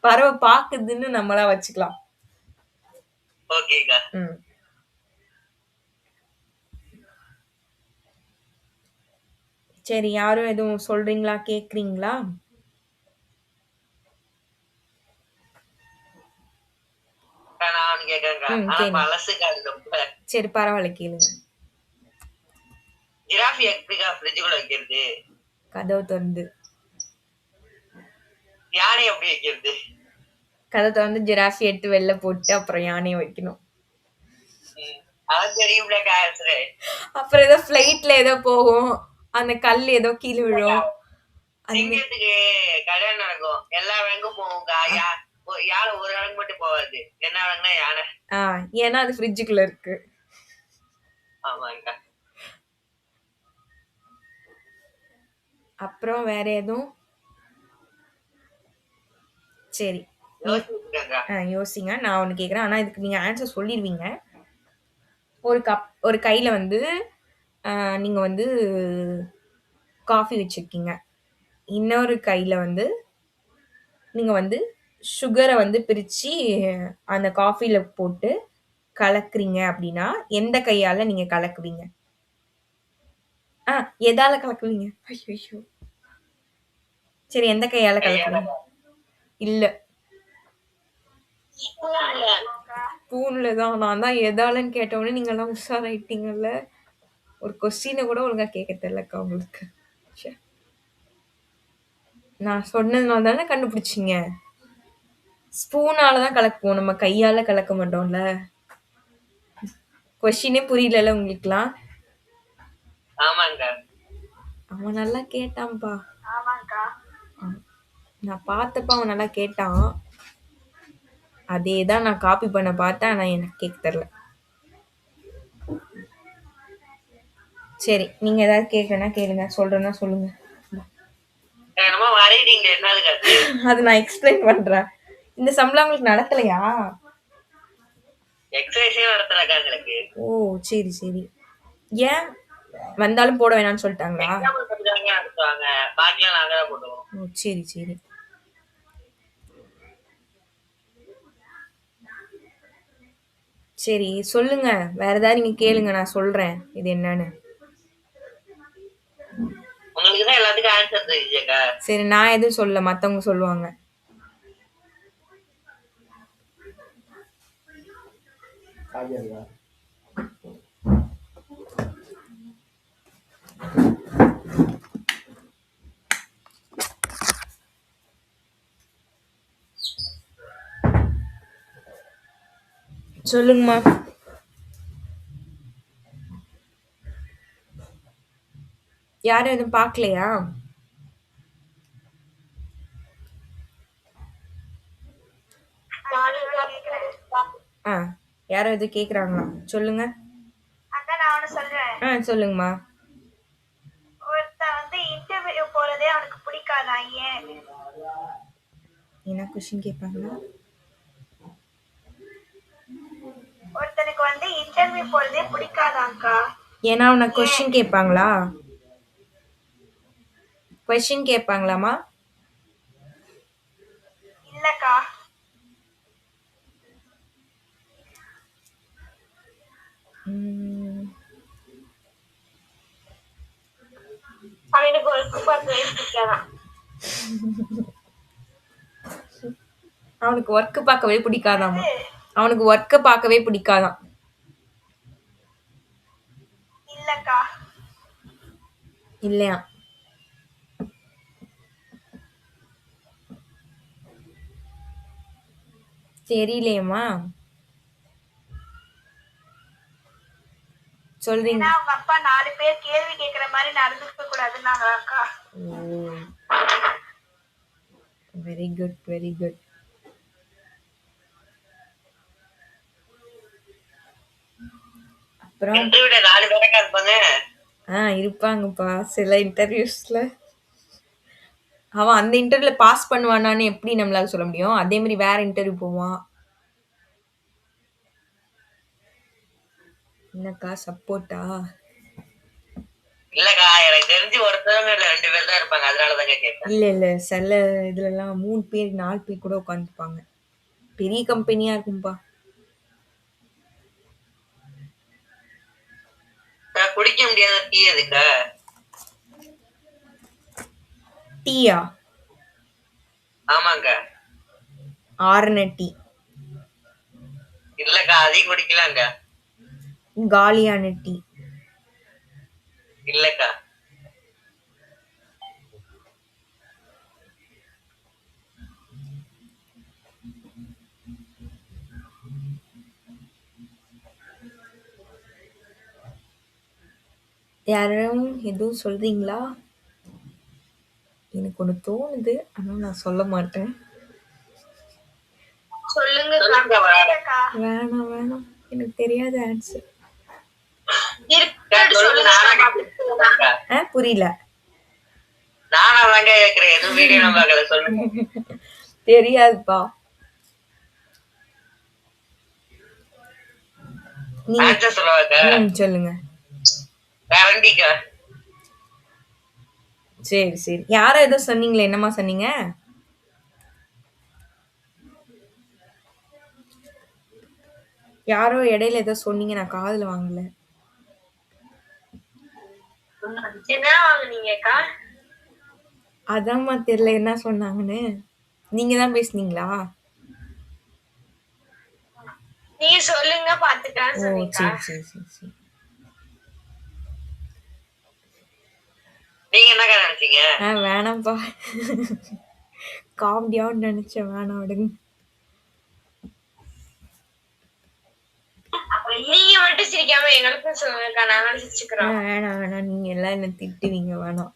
பறவை பாக்குதுன்னு நம்மளா வச்சுக்கலாம். ஓகேக்கா. சரி யாரும் எதுவும் சொல்றீங்களா கேக்குறீங்களா? சரி பரவாயில்ல கேளுங்க. ஜிராஃபி எப்படிக்கா ஃப்ரிட்ஜுக்குள்ள வைக்கிறது? கதவு திறந்து. யானை எப்படி வைக்கிறது? கதவை திறந்து ஜிராஃபி எடுத்து வெளில போட்டு அப்புறம் யானையை வைக்கணும். அப்புறம் ஏதோ ஃபிளைட்ல ஏதோ போகும். அந்த கல் ஏதோ கீழே விழும். சிங்கத்துக்கு கல்யாணம் நடக்கும். எல்லா வேங்கும் போகுங்க. யானை ஒரு வேங்கு மட்டும் போவாது. என்ன வேங்குனா யானை. ஏன்னா அது ஃப்ரிட்ஜுக்குள்ள இருக்கு. ஆமாங்கக்கா. அப்புறம் வேற எதுவும்? சரி யோசிங்க. நான் ஒண்ணு கேக்குறேன். ஆனா இதுக்கு நீங்க ஆன்சர் சொல்லிடுவீங்க. ஒரு கையில வந்து நீங்க வந்து காஃபி வச்சிருக்கீங்க. இன்னொரு கையில வந்து நீங்க வந்து சுகரை வந்து பிரிச்சு அந்த காஃபில போட்டு கலக்குறீங்க அப்படின்னா எந்த கையால நீங்க கலக்குவீங்க? எதால கலக்குவீங்க? ஐயோ சரி எந்த கையால கலக்குவீங்க? இல்ல ஸ்பூன்ல தான். நான் தான் எதாலன்னு கேட்டவுடனே நீங்க எல்லாம் உஷாராயிட்டீங்கல்ல. ஒரு கொஸ்டினை கூட ஒழுங்கா கேட்க தெரியலக்கா உங்களுக்கு. நான் சொன்னதுனால தானே கண்டுபிடிச்சிங்க. ஸ்பூனால தான் கலக்குவோம். நம்ம கையால கலக்க மாட்டோம்ல. கொஸ்டினே புரியல உங்களுக்குலாம். அவன் நல்லா கேட்டான்பா. நான் பார்த்தப்ப அவன் நல்லா கேட்டான். அதேதான் நான் காப்பி பண்ண பார்த்தேன். ஆனா எனக்கு கேட்க தெரியல. சரி நீங்க ஏதாவது கேட்கணும்னா கேளுங்க. சொல்றேன்னா சொல்லுங்க. அது நான் எக்ஸ்பிளைன் பண்றேன். இந்த சம்பளம் உங்களுக்கு நடக்கலையா? ஓ சரி சரி. ஏன் வந்தாலும் போட வேணாம்னு சொல்லிட்டாங்களா? ஓ சரி சரி. சரி சொல்லுங்க. வேற ஏதாவது நீங்க கேளுங்க. நான் சொல்றேன் இது என்னன்னு. சரி நான் எதுவும் சொல்ல, மத்தவங்க சொல்லுவாங்க. சொல்லுங்கம்மா. யாரும் எதுவும் பார்க்கலையா? ஆ, யாரும் எதுவும் கேட்குறாங்களா? சொல்லுங்க. அதான் நான் அவனை சொல்றேன். சொல்லுங்கம்மா. ஒருத்தன் வந்து இன்டர்வியூ போறதே அவனுக்கு பிடிக்காதா, ஏன்? என்ன கொஸ்டின் கேட்பாங்களா? ஒருத்தனுக்கு வந்து இன்டர்வியூ போறதே பிடிக்காதாக்கா. ஏன்னா அவனை கொஸ்டின் கேட்பாங்களா? கொஸ்டின் கேட்பாங்களாம்மா? இல்லக்கா. அவனுக்கு ஒர்க் பார்க்கவே பிடிக்காதான். அவனுக்கு ஒர்க்கு பார்க்கவே பிடிக்காதாம்மா. அவனுக்கு ஒர்க்கு பார்க்கவே பிடிக்காதான். இல்லக்கா. இல்லையா? தெரியலையேம்மா. சொல்றீங்க. ஏன்னா அவங்க அப்பா 4 பேர் கேள்வி கேட்கிற மாதிரி நடந்துக்க கூடாதுன்னாங்களாக்கா. Very good, very good. அப்புறம் இன்டர்வியூல 4 பேரக்கா இருப்பாங்க. இருப்பாங்கப்பா சில இன்டர்வியூஸ்ல. அவன் அந்த இன்டர்வியூல பாஸ் பண்ணுவானான்னு எப்படி நம்மளால சொல்ல முடியும்? அதே மாதிரி வேற இன்டர்வியூ போவான். என்னக்கா சப்போர்ட்டா? இல்லக்கா, எனக்கு தெரிஞ்சு ஒருத்தரும் இல்ல 2 பேர் தான் இருப்பாங்க. அதனாலதாங்க கேட்டேன். இல்ல சில இதுலலாம் 3 பேர் 4 பேர் கூட உட்காந்துருப்பாங்க. பெரிய கம்பெனியா இருக்கும்பா. குடிக்க முடியாத டீ எதுக்கா? டீயா? ஆமாங்க. ஆறுன டீ. இல்லக்கா, அதையும் குடிக்கலாங்க. காலியான டீ. இல்லக்கா. யாரும் எதுவும் சொல்றீங்களா? எனக்கு ஒண்ணு தோணுது, ஆனா நான் சொல்ல மாட்டேன். சொல்லுங்கக்கா. வேணாம் வேணாம், எனக்கு தெரியாத ஆன்சர். புரியல. நானா தாங்க கேக்குறேன். எதுவும் வீடியோ பார்க்கல, சொல்லுங்க. தெரியாதுப்பா. ஆன்சர் சொல்லவாக்கா? சொல்லுங்க. கரண்டிக்கா. சரி சரி. யாரோ ஏதோ சொன்னீங்களே, என்னம்மா சொன்னீங்க? யாரோ இடையில ஏதோ சொன்னீங்க, நான் காதுல வாங்கல. என்ன வாங்குனீங்கக்கா? அதாம்மா தெரியல என்ன சொன்னாங்கன்னு. நீங்க தான் பேசுனீங்களா? நீங்க சொல்லுங்க பாத்துக்கலாம் ஓ சொன்னீங்க. சரி சரி சரி சரி. நீங்க என்னக்கா நினைச்சீங்க? வேணாம்ப்பா. காமெடியான்னு நினைச்சேன், வேணாம் விடுங்க. நீங்க மட்டும் சிரிக்காம எங்களுக்கும் சொல்லுங்கக்கா, நாங்களும் சிரிச்சுக்கிறோம். வேணாம் வேணாம், நீங்க எல்லாம் என்ன திட்டுவீங்க, வேணாம்.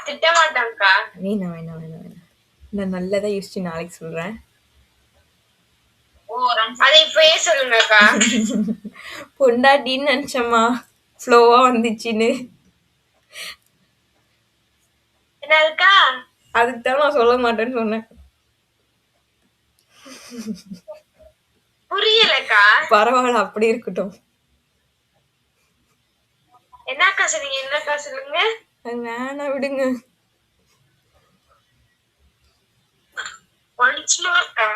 திட்ட மாட்டோம்க்கா. வேணாம் வேணாம் வேணாம் வேணாம். நான் நல்லதா யோசிச்சு நாளைக்கு சொல்றேன். அதை இப்பயே சொல்லுங்கக்கா. பொண்டாட்டின்னு நினைச்சம்மா, ஃப்ளோவா வந்துச்சுன்னு. என்னக்கா? அதுக்கு தான் நான் சொல்ல மாட்டேன்னு சொன்னேன். புரியலக்கா. பரவாயில்ல, அப்படி இருக்கட்டும். என்னக்கா சொன்னீங்க? என்னக்கா சொல்லுங்க. வேணாம் விடுங்க. ஒழிச்சுமாக்கா.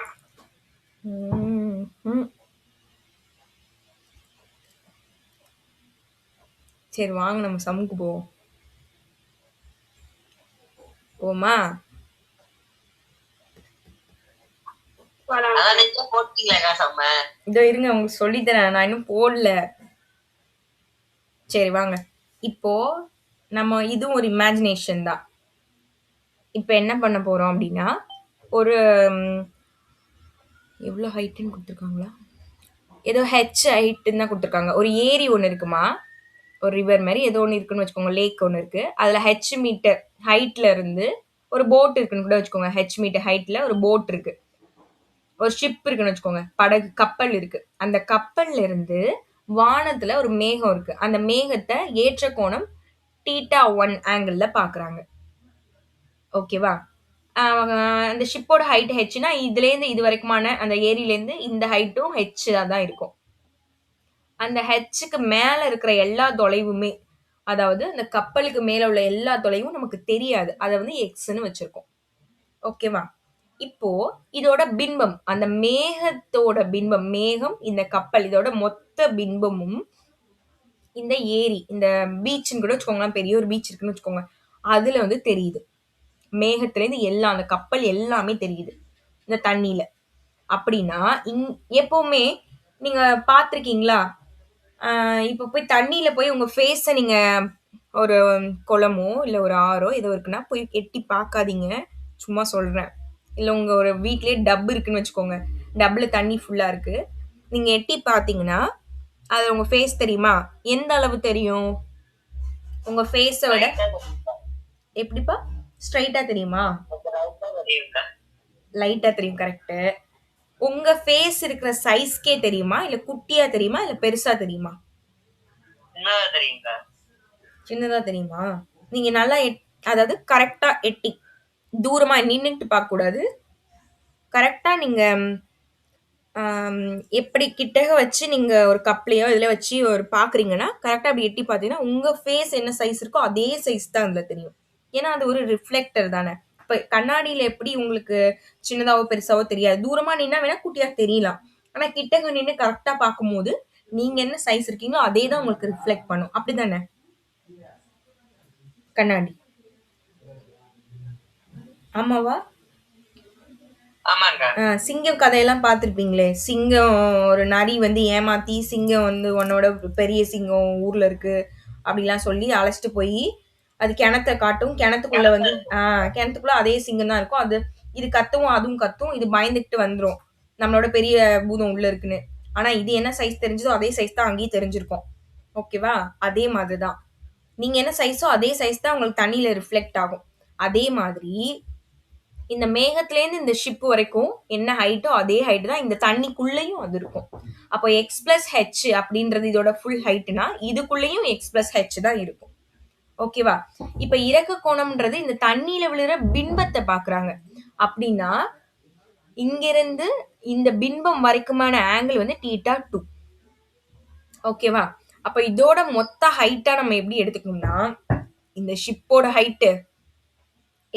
சரி வாங்க, நம்ம சமுக்கு போவோம். போமா? போட்டீங்களா செம்ம? இதோ இருங்க, உங்களுக்கு சொல்லித்தரேன், நான் இன்னும் போடல. சரி வாங்க. இப்போ நம்ம இதுவும் ஒரு இமேஜினேஷன் தான். இப்போ என்ன பண்ண போறோம் அப்படின்னா, ஒரு எவ்வளோ ஹைட்டுன்னு கொடுத்துருக்காங்களா? ஏதோ ஹெச் ஹைட்டுன்னு தான் கொடுத்துருக்காங்க. ஒரு ஏரி ஒன்று இருக்குமா, ஒரு ரிவர் மாதிரி ஏதோ ஒன்று இருக்குன்னு வச்சுக்கோங்க, லேக் ஒன்று இருக்கு. அதில் ஹெச் மீட்டர் ஹைட்ல இருந்து ஒரு போட் இருக்குன்னு கூட வச்சுக்கோங்க. ஹெச் மீட்டர் ஹைட்ல ஒரு போட் இருக்கு, ஒரு ஷிப் இருக்குன்னு வச்சுக்கோங்க, படகு கப்பல் இருக்கு. அந்த கப்பல்ல இருந்து வானத்துல ஒரு மேகம் இருக்கு. அந்த மேகத்தை ஏற்ற கோணம் θ1 ஆங்கிள் பாக்குறாங்க. ஓகேவா? அந்த ஷிப்போட ஹைட் ஹெச்னா இதுலேருந்து இது வரைக்குமான அந்த ஏரியிலேருந்து இந்த ஹைட்டும் ஹெச் தான் இருக்கும். அந்த ஹெச்சுக்கு மேல இருக்கிற எல்லா தொலைவுமே, அதாவது அந்த கப்பலுக்கு மேல உள்ள எல்லா தொலைவும் நமக்கு தெரியாது. அதை வந்து எக்ஸ்ன்னு வச்சிருக்கோம். ஓகேவா? இப்போ இதோட பின்பம், அந்த மேகத்தோட பின்பம், மேகம் இந்த கப்பல் இதோட மொத்த பின்பமும் இந்த ஏரி, இந்த பீச்னு கூட வச்சுக்கோங்களேன், பெரிய ஒரு பீச் இருக்குன்னு வச்சுக்கோங்க, அதுல வந்து தெரியுது. மேகத்துல இருந்து எல்லாம் அந்த கப்பல் எல்லாமே தெரியுது இந்த தண்ணியில. அப்படின்னா எப்பவுமே நீங்க பார்த்திருக்கீங்களா? இப்போ போய் தண்ணியில போய் உங்க ஃபேஸை நீங்க ஒரு குளமோ இல்ல ஒரு ஆறோ ஏதோ இருக்குன்னா போய் எட்டி பார்க்காதீங்க, சும்மா சொல்றேன். இல்ல உங்க ஒரு வீட்லயே டப் இருக்குன்னு வச்சுக்கோங்க, டப்ல தண்ணி ஃபுல்லா இருக்கு, நீங்க எட்டி பார்த்தீங்கன்னா அது உங்க ஃபேஸ் தெரியுமா? எந்த அளவு தெரியும்? உங்க ஃபேஸோட எப்படிப்பா? ஸ்ட்ரைட்டா தெரியுமா? லைட்டா தெரியும். கரெக்ட். உங்க ஃபேஸ் இருக்கிற சைஸ்க்கே தெரியுமா, இல்ல குட்டியா தெரியுமா, இல்ல பெருசா தெரியுமா? சின்னதா தெரியுமா? நீங்க நல்லா அதாவது கரெக்டா எட்டி, தூரமா நின்னுட்டு பார்க்க கூடாது. கரெக்டா நீங்க எப்படி கிட்டக வச்சு நீங்க ஒரு கப்லயோ இதுல வச்சு ஒரு பாக்குறீங்கன்னா, கரெக்டா அப்படி எட்டி பார்த்தீங்கன்னா உங்க ஃபேஸ் என்ன சைஸ் இருக்கோ அதே சைஸ் தான் அதுல தெரியும். ஏன்னா அது ஒரு ரிஃப்ளெக்டர் தானே. இப்ப கண்ணாடியில எப்படி உங்களுக்கு சின்னதாவோ பெருசாவோ தெரியாது. தூரமா நின்னா வேணா குட்டியா தெரியலாம். ஆனா கிட்டக நின்னு கரெக்டா பார்க்கும்போது நீங்க என்ன சைஸ் இருக்கீங்களோ அதே தான் உங்களுக்கு ரிஃப்ளெக்ட் பண்ணும். அப்படிதானே கண்ணாடி? ஆமாவா? சிங்கம் கதையெல்லாம் பார்த்துருப்பீங்களே. சிங்கம் ஒரு நரி வந்து ஏமாத்தி, சிங்கம் வந்து உன்னோட பெரிய சிங்கம் ஊர்ல இருக்கு அப்படிலாம் சொல்லி அழைச்சிட்டு போய் அது கிணத்த காட்டும். கிணத்துக்குள்ள வந்து கிணத்துக்குள்ள அதே சிங்கம் தான் இருக்கும். அது இது கத்தும், அதுவும் கத்தும். இது பயந்துக்கிட்டு வந்துரும், நம்மளோட பெரிய பூதம் உள்ள இருக்குன்னு. ஆனா இது என்ன சைஸ் தெரிஞ்சதோ அதே சைஸ் தான் அங்கேயும் தெரிஞ்சிருக்கும். ஓகேவா? அதே மாதிரிதான் நீங்க என்ன சைஸோ அதே சைஸ் தான் உங்களுக்கு தண்ணியில ரிஃப்ளெக்ட் ஆகும். அதே மாதிரி இந்த மேகத்திலேருந்து இந்த ஷிப் வரைக்கும் என்ன ஹைட்டோ அதே ஹைட் தான் இந்த தண்ணிக்குள்ளேயும் அது இருக்கும். அப்போ எக்ஸ் பிளஸ் ஹெச் அப்படின்றது இதோட ஃபுல் ஹைட்னா இதுக்குள்ளேயும் எக்ஸ் பிளஸ் ஹெச் தான் இருக்கும். ஓகேவா? இப்ப இறக்க கோணம்ன்றது இந்த தண்ணியில விழுற பின்பத்தை பாக்குறாங்க. அப்படின்னா இங்கிருந்து இந்த பின்பம் வரைக்குமான ஆங்கிள் வந்து θ2. ஓகேவா? அப்ப இதோட மொத்த ஹைட்டா நம்ம எப்படி எடுத்துக்கணும்னா, இந்த ஷிப்போட ஹைட்டு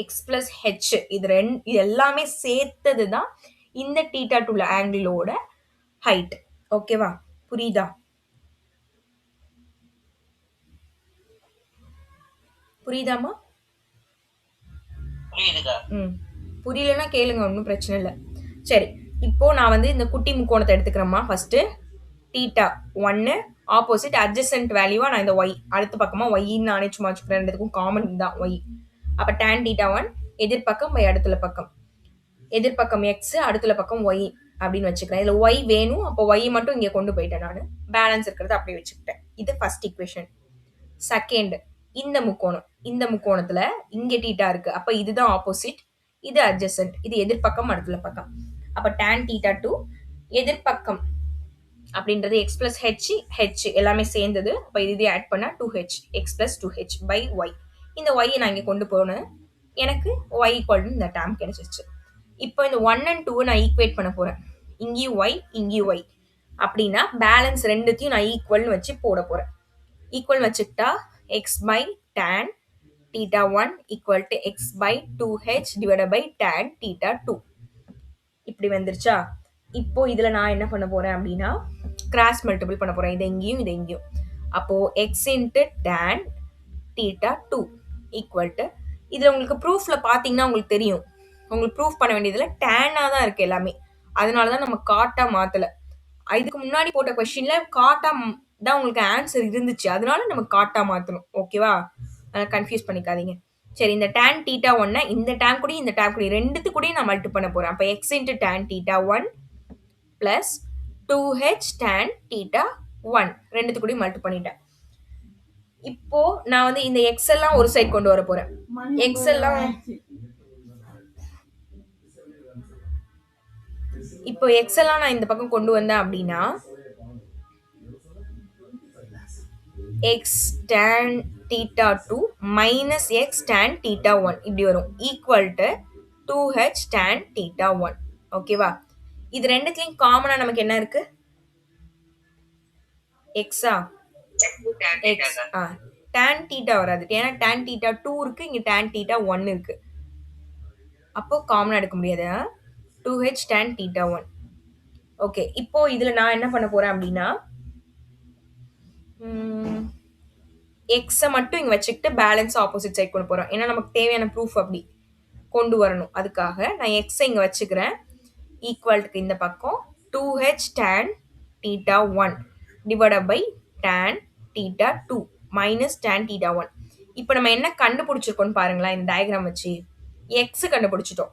எக்ஸ் பிளஸ் ஹெச் இது எல்லாமே சேர்த்தது தான் இந்த θ2 ஆங்கிளோட ஹைட். ஓகேவா? புரியுதா? புரியுதாமா? புரியலன்னா கேளுங்க, ஒன்றும் பிரச்சனை இல்லை. சரி, இப்போ நான் வந்து இந்த குட்டி முக்கோணத்தை எடுத்துக்கிறேம்மா. ஃபர்ஸ்ட் θ1 ஆப்போசிட் அட்ஜசன்ட் வேல்யூவா நான் இந்த ஒய் அடுத்த பக்கமா ஒய்ன்னு நானே சும்மா வச்சுக்கிறேன். ரெண்டுக்கும் காமன் தான் ஒய். அப்ப tan θ1 எதிர்பக்கம் பை அடுத்துள்ள பக்கம், எதிர்பக்கம் எக்ஸ் அடுத்துள்ள பக்கம் ஒய் அப்படின்னு வச்சுக்கிறேன். இதுல ஒய் வேணும், அப்போ ஒய் மட்டும் இங்க கொண்டு போயிட்டேன். நான் பேலன்ஸ் இருக்கிறது அப்படியே வச்சுக்கிட்டேன். இது ஃபர்ஸ்ட் ஈக்குவேஷன். செகண்ட், இந்த முக்கோணம், இந்த முக்கோணத்துல இங்க θ இருக்கு, அப்ப இதுதான் ஆப்போசிட், இது அட்ஜசன்ட், இது எதிர்பக்கம் அடுத்துள்ள பக்கம். அப்ப tan θ2 எதிர்பக்கம் அப்படின்றது எக்ஸ் பிளஸ் ஹெச் எல்லாமே சேர்ந்தது. அப்ப இது ஆட் பண்ணா 2h X plus 2h by Y. இந்த ஒய்யை நான் இங்க கொண்டு போனேன், எனக்கு ஒய் ஈக்குவல் இந்த டேம் கிடைச்சிருச்சு. இப்போ இந்த 1 and 2 நான் ஈக்குவேட் பண்ண போறேன். இங்கேயும் ஒய் இங்கேயும் ஒய் அப்படின்னா பேலன்ஸ் ரெண்டுத்தையும் நான் ஈக்குவல்னு வச்சு போட போறேன். ஈக்குவல் வச்சுக்கிட்டா X by tan θ1 equal to X by 2h divide by tan θ2 இப்படி வந்துருச்சா? இப்போ இதுல நான் என்ன பண்ண போறேன் அப்படின்னா கிராஸ் மல்டிபிள் பண்ண போறேன், இது எங்கேயும் இது எங்கேயும். அப்போ x into tan θ2 equal to, இதுல உங்களுக்கு ப்ரூஃப்ல பாத்தீங்கன்னா உங்களுக்கு தெரியும், உங்களுக்கு ப்ரூஃப் பண்ண வேண்டியதுல டேனா தான் இருக்கு எல்லாமே, அதனாலதான் நம்ம காட்டா மாத்தல. இதுக்கு முன்னாடி போட்ட கொஸ்டின்ல காட்டா தான் உங்களுக்கு ஆன்சர் இருந்துச்சு, அதனால நம்ம காட்டா மாத்தணும். ஓகேவா? கன்ஃபியூஸ் பண்ணிக்காதீங்க. சரி, இந்த tan θ1 இந்த டேம் கூட இந்த டேம் கூட ரெண்டுத்து கூட நான் மல்டி பண்ண போறேன். அப்ப x into tan θ1 plus 2h tan theta 1 ரெண்டுத்துக்கூடயும் மல்டி பண்ணிட்டேன். இப்போ நான் வந்து இந்த x எல்லாம் ஒரு சைடு கொண்டு வர போறேன். x எல்லாம் இப்போ x எல்லாம் நான் இந்த பக்கம் கொண்டு வந்தேன் அப்படின்னா x tan theta 2 minus x tan theta 1 இப்படி வரும் equal to 2h tan theta 1. ஓகேவா? இது ரெண்டுத்துலயும் காமனா நமக்கு என்ன இருக்கு? x ஆ? x tan theta வராது. ஏன்னா tan theta 2 இருக்கு, இங்க tan theta 1 இருக்கு. அப்போ காமனா எடுக்க முடியாது. 2h tan theta 1. ஓகே, இப்போ இதுல நான் என்ன பண்ண போறேன் அப்படின்னா எக்ஸை மட்டும் இங்க வச்சுக்கிட்டு பேலன்ஸ் ஆப்போசிட் சைட் கொண்டு போறோம். ஏன்னா நமக்கு தேவையான ப்ரூஃப் அப்படி கொண்டு வரணும். அதுக்காக நான் எக்ஸை இங்க வச்சுக்கிறேன். ஈக்குவல்ட்டுக்கு இந்த பக்கம் 2h tan theta 1 divided by tan theta 2 minus tan theta 1. இப்போ நம்ம என்ன கண்டுபிடிச்சிருக்கோம்னு பாருங்களா, இந்த டயக்ராம் வச்சு எக்ஸ் கண்டுபிடிச்சிட்டோம்.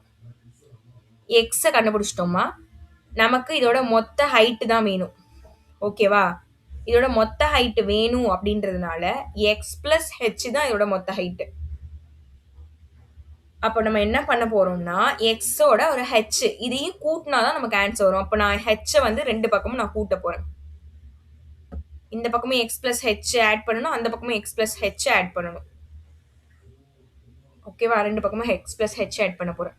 எக்ஸை கண்டுபிடிச்சிட்டோமா, நமக்கு இதோட மொத்த ஹைட்டு தான் வேணும். ஓகேவா? இதோட மொத்த ஹைட் வேணும் அப்படின்றதுனால எக்ஸ் பிளஸ் ஹெச் தான் இதோட மொத்த ஹைட்டு. அப்போ நம்ம என்ன பண்ண போறோம்னா எக்ஸோட ஒரு ஹெச் இதையும் கூட்டினாதான் நமக்கு ஆன்சர் வரும். அப்போ நான் ஹெச்சை வந்து ரெண்டு பக்கமும் நான் கூட்ட போறேன். இந்த பக்கமும் எக்ஸ் பிளஸ் ஹெச் ஆட் பண்ணணும், அந்த பக்கமும் எக்ஸ் பிளஸ் ஹெச் ஆட் பண்ணணும். ஓகேவா? ரெண்டு பக்கமும் எக்ஸ் பிளஸ் ஹெச் ஆட் பண்ண போறேன்.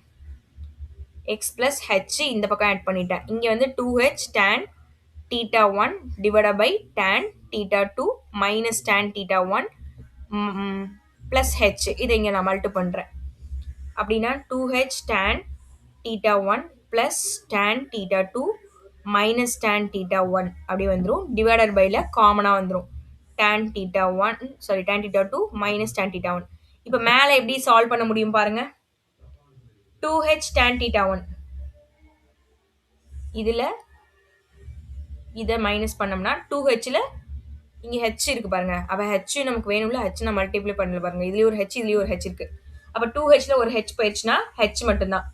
எக்ஸ் பிளஸ் ஹெச் இந்த பக்கம் ஆட் பண்ணிட்டேன். இங்க வந்து 2h tan theta 1 divided by tan theta 2 minus tan theta 1 plus h இதை இங்க நான் மல்டி பண்றேன். அப்படின்னா 2h tan theta 1 plus tan theta 2 minus tan theta 1 அப்படி வந்துரும். டிவைடட் பைல காமனா வந்துரும். tan theta 1 tan theta 2 minus tan theta 1. இப்போ மேல எப்படி சால்வ் பண்ண முடியும் பாருங்க. 2h tan theta 1 இதுல இதை மைனஸ் பண்ணோம்னா 2hல இங்க h இருக்கு பாருங்க. அப்ப h நமக்கு வேணும்ல, h நான் மல்டிப்ளை பண்ணல பாருங்க. இதுலயும் ஒரு h இதுலயும் ஒரு h இருக்கு. அப்ப 2hல ஒரு h போயிடுச்சுன்னா h மட்டும்தான்.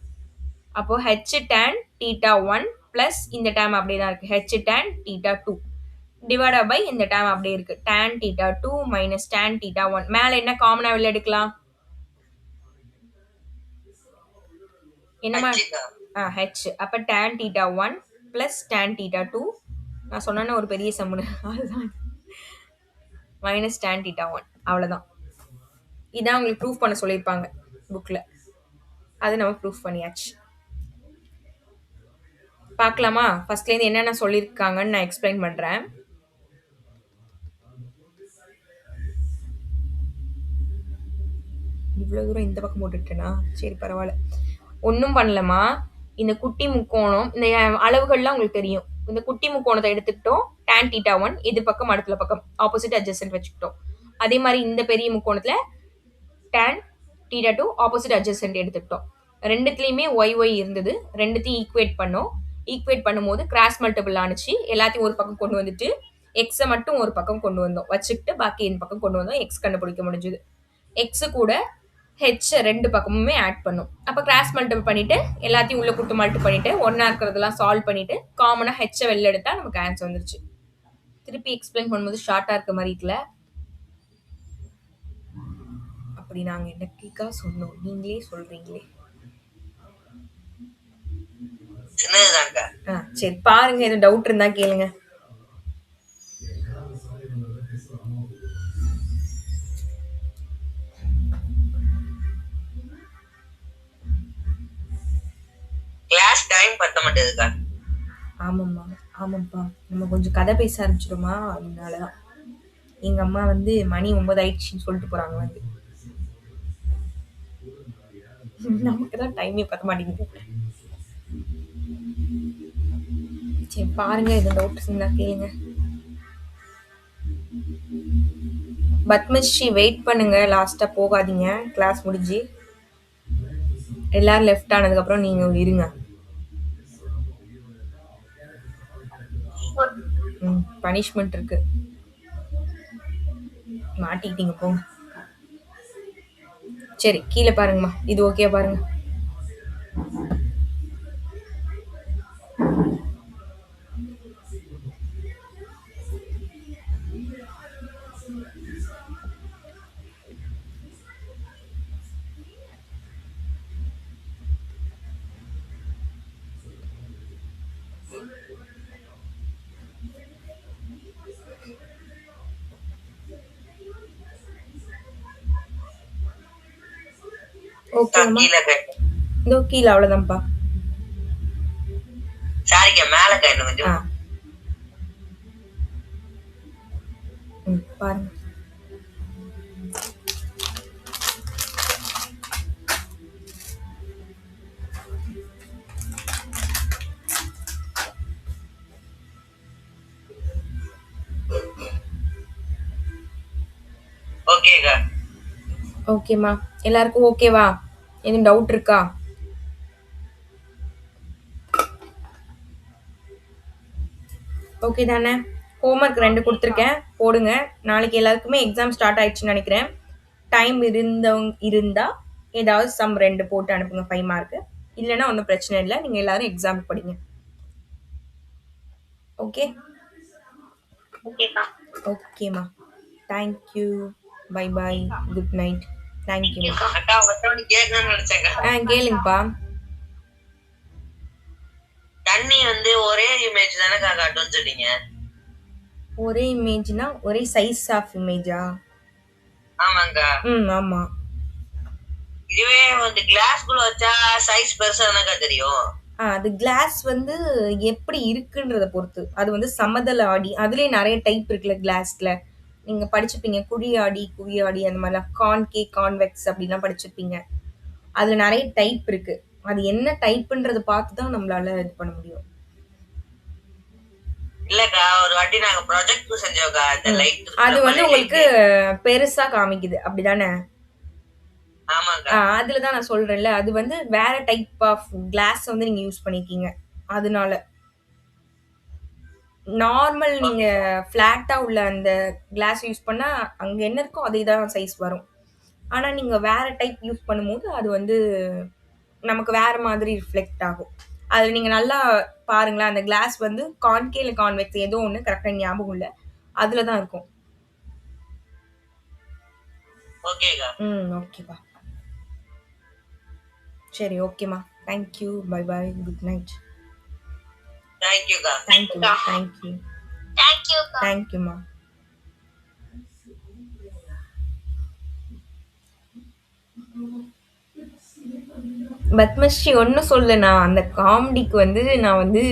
அப்போ h tan theta 1 பிளஸ் இந்த டேர்ம் அப்படியே தான் இருக்கு h tan theta 2 divided by இந்த டேர்ம் அப்படியே இருக்கு tan theta 2 minus tan theta 1. மேல என்ன காமனா வெளில எடுக்கலாம்? என்னமா h. அப்ப tan theta 1 plus tan theta 2 நான் சொன்ன ஒரு பெரிய சம்முன்னு அதுதான் மைனஸ் tan theta 1. அவ்வளோதான். இதான் உங்களுக்கு ப்ரூஃப் பண்ண சொல்லியிருப்பாங்க புக்கில். அது நம்ம ப்ரூஃப் பண்ணியாச்சு. பார்க்கலாமா? ஃபர்ஸ்ட்லேருந்து என்னென்ன சொல்லியிருக்காங்கன்னு நான் எக்ஸ்பிளைன் பண்ணுறேன். இவ்வளோ தூரம் இந்த பக்கம் போட்டுட்டேனா? சரி பரவாயில்ல. ஒன்றும் பண்ணலமா. இந்த குட்டி முக்கோணம் இந்த அளவுகள்லாம் உங்களுக்கு தெரியும். இந்த குட்டி முக்கோணத்தை எடுத்துக்கிட்டோம். tan theta 1 இது பக்கம் அடுத்த பக்கம் ஆப்போசிட் அட்ஜசன்ட் வச்சுக்கிட்டோம். அதே மாதிரி இந்த பெரிய முக்கோணத்துல tan theta 2 ஆப்போசிட் அட்ஜசன்ட் எடுத்துக்கிட்டோம். ரெண்டுத்துலயுமே y இருந்தது. ரெண்டுத்தையும் ஈக்குவேட் பண்ணோம். ஈக்குவேட் பண்ணும்போது கிராஸ் மல்டிபிள் ஆனிச்சு. எல்லாத்தையும் ஒரு பக்கம் கொண்டு வந்துட்டு எக்ஸை மட்டும் ஒரு பக்கம் கொண்டு வந்தோம். வச்சுக்கிட்டு பாக்கி இந்த பக்கம் கொண்டு வந்தோம். எக்ஸ் கண்டுபிடிக்க முடிஞ்சது. எக்ஸ் கூட ஹெச் ரெண்டு பக்கமுமே ஆட் பண்ணும். அப்போ கிராஸ் மல்டிபிள் பண்ணிட்டு எல்லாத்தையும் உள்ள கொடுத்து மல்டி பண்ணிட்டு ஒன்னா இருக்கிறதெல்லாம் சால்வ் பண்ணிட்டு காமனா ஹெச்சை வெளில எடுத்தா நமக்கு ஆன்சர் வந்துருச்சு. திருப்பி எக்ஸ்பிளைன் பண்ணும்போது ஷார்ட்டா இருக்க மாதிரி இருக்குல்ல? அப்படி நாங்க என்னக்கா சொன்னோம், நீங்களே சொல்றீங்களே. சரி பாருங்க, எதுவும் டவுட் இருந்தா கேளுங்க. கிளாஸ் டைம் பத்த மாட்டேதுக்கா. ஆமாம்மா ஆமாப்பா, நம்ம கொஞ்சம் கதை பேச ஆரம்பிச்சிடுமா, அதனாலதான். எங்க அம்மா வந்து மணி 9 ஆயிடுச்சுன்னு சொல்லிட்டு போறாங்க. வந்து நமக்குதான் டைமே பத்த மாட்டேங்குது. சரி பாருங்க, எதுவும் டவுட் இருந்தா கேளுங்க. பத்மஸ்ரீ வெயிட் பண்ணுங்க, லாஸ்டா போகாதீங்க. கிளாஸ் முடிஞ்சு எல்லாரும் லெஃப்ட் ஆனதுக்கு அப்புறம் நீங்க இருங்க. பனிஷ்மெண்ட் இருக்கு, மாட்டிக்கிட்டீங்க போங்க. சரி கீழே பாருங்கம்மா, இது ஓகே பாருங்க. ஓகேங்கம்மா. கீழே கட்டு. இதோ கீழ அவ்வளோதான்ப்பா. சாரிக்கா மேல கட்டு ஆ. கொஞ்சம். பாருங்க. ஓகேக்கா. ஓகேம்மா. எல்லாருக்கும் ஓகேவா? எதுவும் டவுட் இருக்கா? ஓகே தானே? ஹோம்வொர்க் 2 குடுத்துருக்கேன். போடுங்க. நாளைக்கு எல்லாருக்குமே எக்ஸாம் ஸ்டார்ட் ஆயிடுச்சுன்னு நெனைக்கிறேன். டைம் இருந்தா ஏதாவது சம் 2 போட்டு அனுப்புங்க 5 மார்க்கு. இல்லன்னா ஒண்ணும் பிரச்சனை இல்ல. நீங்க எல்லாரும் எக்ஸாம்க்கு படிங்க. ஓகே? ஓகேக்கா. ஓகேம்மா. Thank you. Bye bye. Good night. Thank யூம்மா. அக்கா உங்கள்கிட்ட ஒண்ணு கேட்கணும்னு நினைச்சேன்க்கா. கேளுங்கப்பா. தண்ணி வந்து ஒரே இமேஜ் தானேக்கா காட்டும்னு சொன்னீங்க? ஒரே இமேஜ்னா ஒரே சைஸ் ஆஃப் இமேஜா? ஆமாங்கா. ஆமா. இதுவே வந்து கிளாஸ்குள்ள வச்சா சைஸ் பெருசா தானக்கா தெரியும்? அது கிளாஸ் வந்து எப்படி இருக்குன்றத பொறுத்து. அது வந்து சமதள ஆடி. அதுலயே நெறைய டைப் இருக்குல்ல கிளாஸ்ல. நீங்க படிச்சிருப்பீங்க. குழி ஆடி, குவி ஆடி அந்த மாரிலாம். கான்கேவ், கான்வெக்ஸ் அப்படிலாம் படிச்சிருப்பீங்க. அதுல நெறைய டைப் இருக்கு. அது என்ன டைப்ன்றத பார்த்து தான் நம்மளால இது பண்ண முடியும். இல்லக்கா ஒரு வாட்டி நாங்க ப்ராஜெக்ட் செஞ்சோம்க்கா. இந்த லைட் அது வந்து உங்களுக்கு பெருசா காமிக்குது. அப்படிதானே? ஆமாக்கா. அதுல தான் நான் சொல்றேன்ல. அது வந்து வேற டைப் ஆஃப் கிளாஸ் வந்து நீங்க யூஸ் பண்ணியிருக்கீங்க. அதனால. நார்மல் நீங்க ஃப்ளாட்டா உள்ள அந்த கிளாஸ் யூஸ் பண்ணா, அங்க என்ன இருக்கோ அதே தான் சைஸ் வரும். ஆனா நீங்க வேற டைப் யூஸ் பண்ணும்போது, அது வந்து நமக்கு வேற மாதிரி ரிஃப்ளெக்ட் ஆகும். அதுல நீங்க நல்லா பாருங்களேன், அந்த கிளாஸ் வந்து கான்கேவ் இல்ல கான்வெக்ஸ் ஏதோ ஒண்ணு கரெக்ட்டா ஞாபகம் இல்ல. அதுல தான் இருக்கும். ஓகேக்கா. ஓகேப்பா. சரி ஓகேம்மா. Thank you. Bye bye. Good night. தேங்க்யூக்கா. Thank you. Thank you. தேங்க்யூக்கா. தேங்க் யூம்மா. பத்மஸ்ரீ ஒண்ணும் சொல்லல. நான் அந்த காமெடிக்கு வந்து நான் வந்து